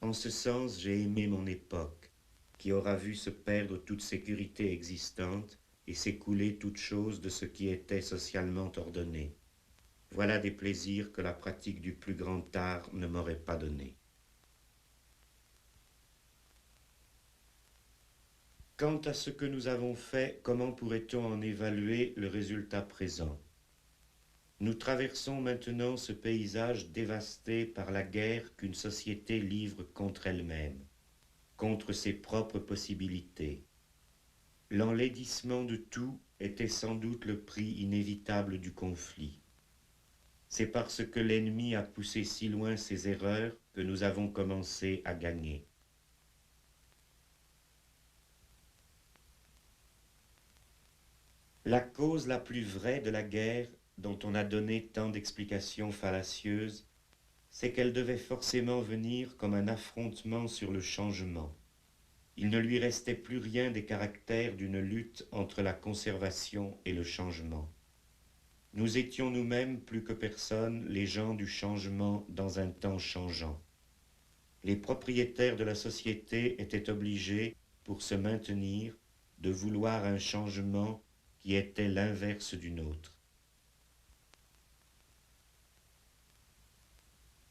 En ce sens, j'ai aimé mon époque, qui aura vu se perdre toute sécurité existante et s'écouler toute chose de ce qui était socialement ordonné. Voilà des plaisirs que la pratique du plus grand art ne m'aurait pas donnés. Quant à ce que nous avons fait, comment pourrait-on en évaluer le résultat présent? Nous traversons maintenant ce paysage dévasté par la guerre qu'une société livre contre elle-même, contre ses propres possibilités. L'enlaidissement de tout était sans doute le prix inévitable du conflit. C'est parce que l'ennemi a poussé si loin ses erreurs que nous avons commencé à gagner. La cause la plus vraie de la guerre, dont on a donné tant d'explications fallacieuses, c'est qu'elle devait forcément venir comme un affrontement sur le changement. Il ne lui restait plus rien des caractères d'une lutte entre la conservation et le changement. Nous étions nous-mêmes plus que personne les gens du changement dans un temps changeant. Les propriétaires de la société étaient obligés, pour se maintenir, de vouloir un changement qui était l'inverse du nôtre.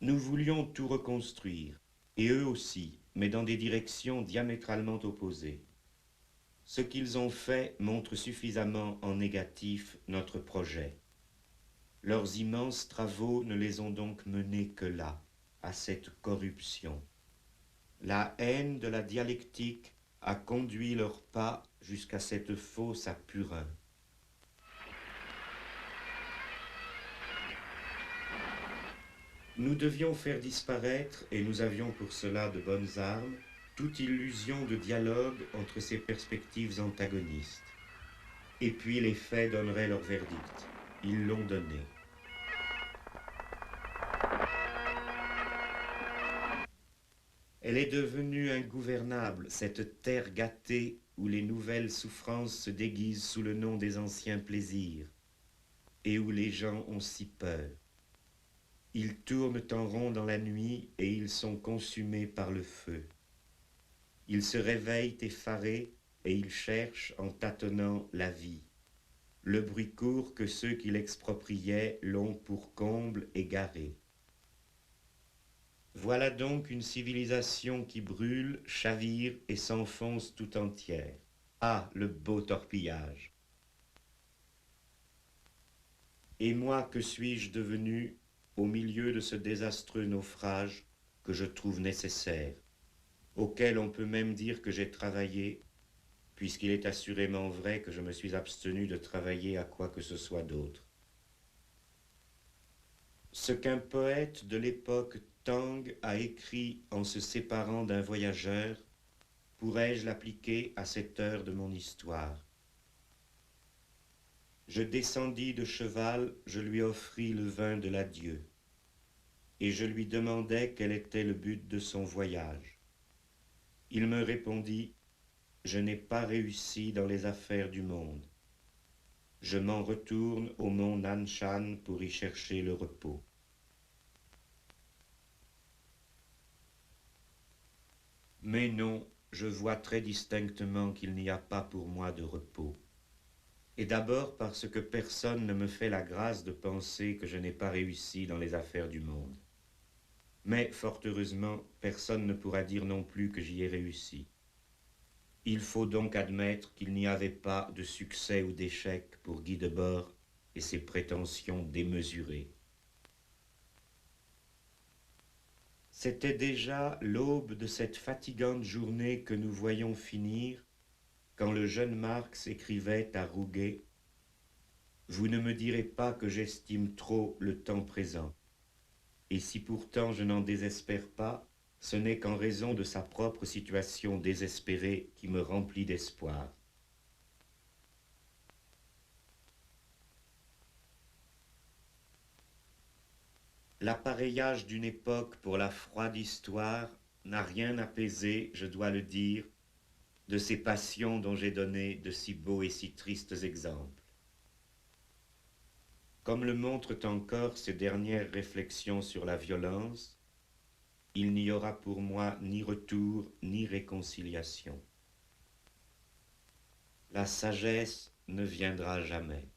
Nous voulions tout reconstruire, et eux aussi, mais dans des directions diamétralement opposées. Ce qu'ils ont fait montre suffisamment en négatif notre projet. Leurs immenses travaux ne les ont donc menés que là, à cette corruption. La haine de la dialectique a conduit leurs pas jusqu'à cette fosse à purin. Nous devions faire disparaître, et nous avions pour cela de bonnes armes, toute illusion de dialogue entre ces perspectives antagonistes. Et puis les faits donneraient leur verdict. Ils l'ont donné. Elle est devenue ingouvernable, cette terre gâtée où les nouvelles souffrances se déguisent sous le nom des anciens plaisirs, et où les gens ont si peur. Ils tournent en rond dans la nuit et ils sont consumés par le feu. Ils se réveillent effarés et ils cherchent en tâtonnant la vie. Le bruit court que ceux qui l'expropriaient l'ont pour comble égaré. Voilà donc une civilisation qui brûle, chavire et s'enfonce tout entière. Ah, le beau torpillage! Et moi, que suis-je devenu au milieu de ce désastreux naufrage que je trouve nécessaire, auquel on peut même dire que j'ai travaillé, puisqu'il est assurément vrai que je me suis abstenu de travailler à quoi que ce soit d'autre. Ce qu'un poète de l'époque Tang a écrit en se séparant d'un voyageur, pourrais-je l'appliquer à cette heure de mon histoire. Je descendis de cheval, je lui offris le vin de l'adieu, et je lui demandai quel était le but de son voyage. Il me répondit, « Je n'ai pas réussi dans les affaires du monde. Je m'en retourne au mont Nanshan pour y chercher le repos. » Mais non, je vois très distinctement qu'il n'y a pas pour moi de repos. Et d'abord parce que personne ne me fait la grâce de penser que je n'ai pas réussi dans les affaires du monde. Mais, fort heureusement, personne ne pourra dire non plus que j'y ai réussi. Il faut donc admettre qu'il n'y avait pas de succès ou d'échec pour Guy Debord et ses prétentions démesurées. C'était déjà l'aube de cette fatigante journée que nous voyons finir, quand le jeune Marx écrivait à Rouget « Vous ne me direz pas que j'estime trop le temps présent. Et si pourtant je n'en désespère pas, ce n'est qu'en raison de sa propre situation désespérée qui me remplit d'espoir. » L'appareillage d'une époque pour la froide histoire n'a rien apaisé, je dois le dire, de ces passions dont j'ai donné de si beaux et si tristes exemples. Comme le montrent encore ces dernières réflexions sur la violence, il n'y aura pour moi ni retour ni réconciliation. La sagesse ne viendra jamais.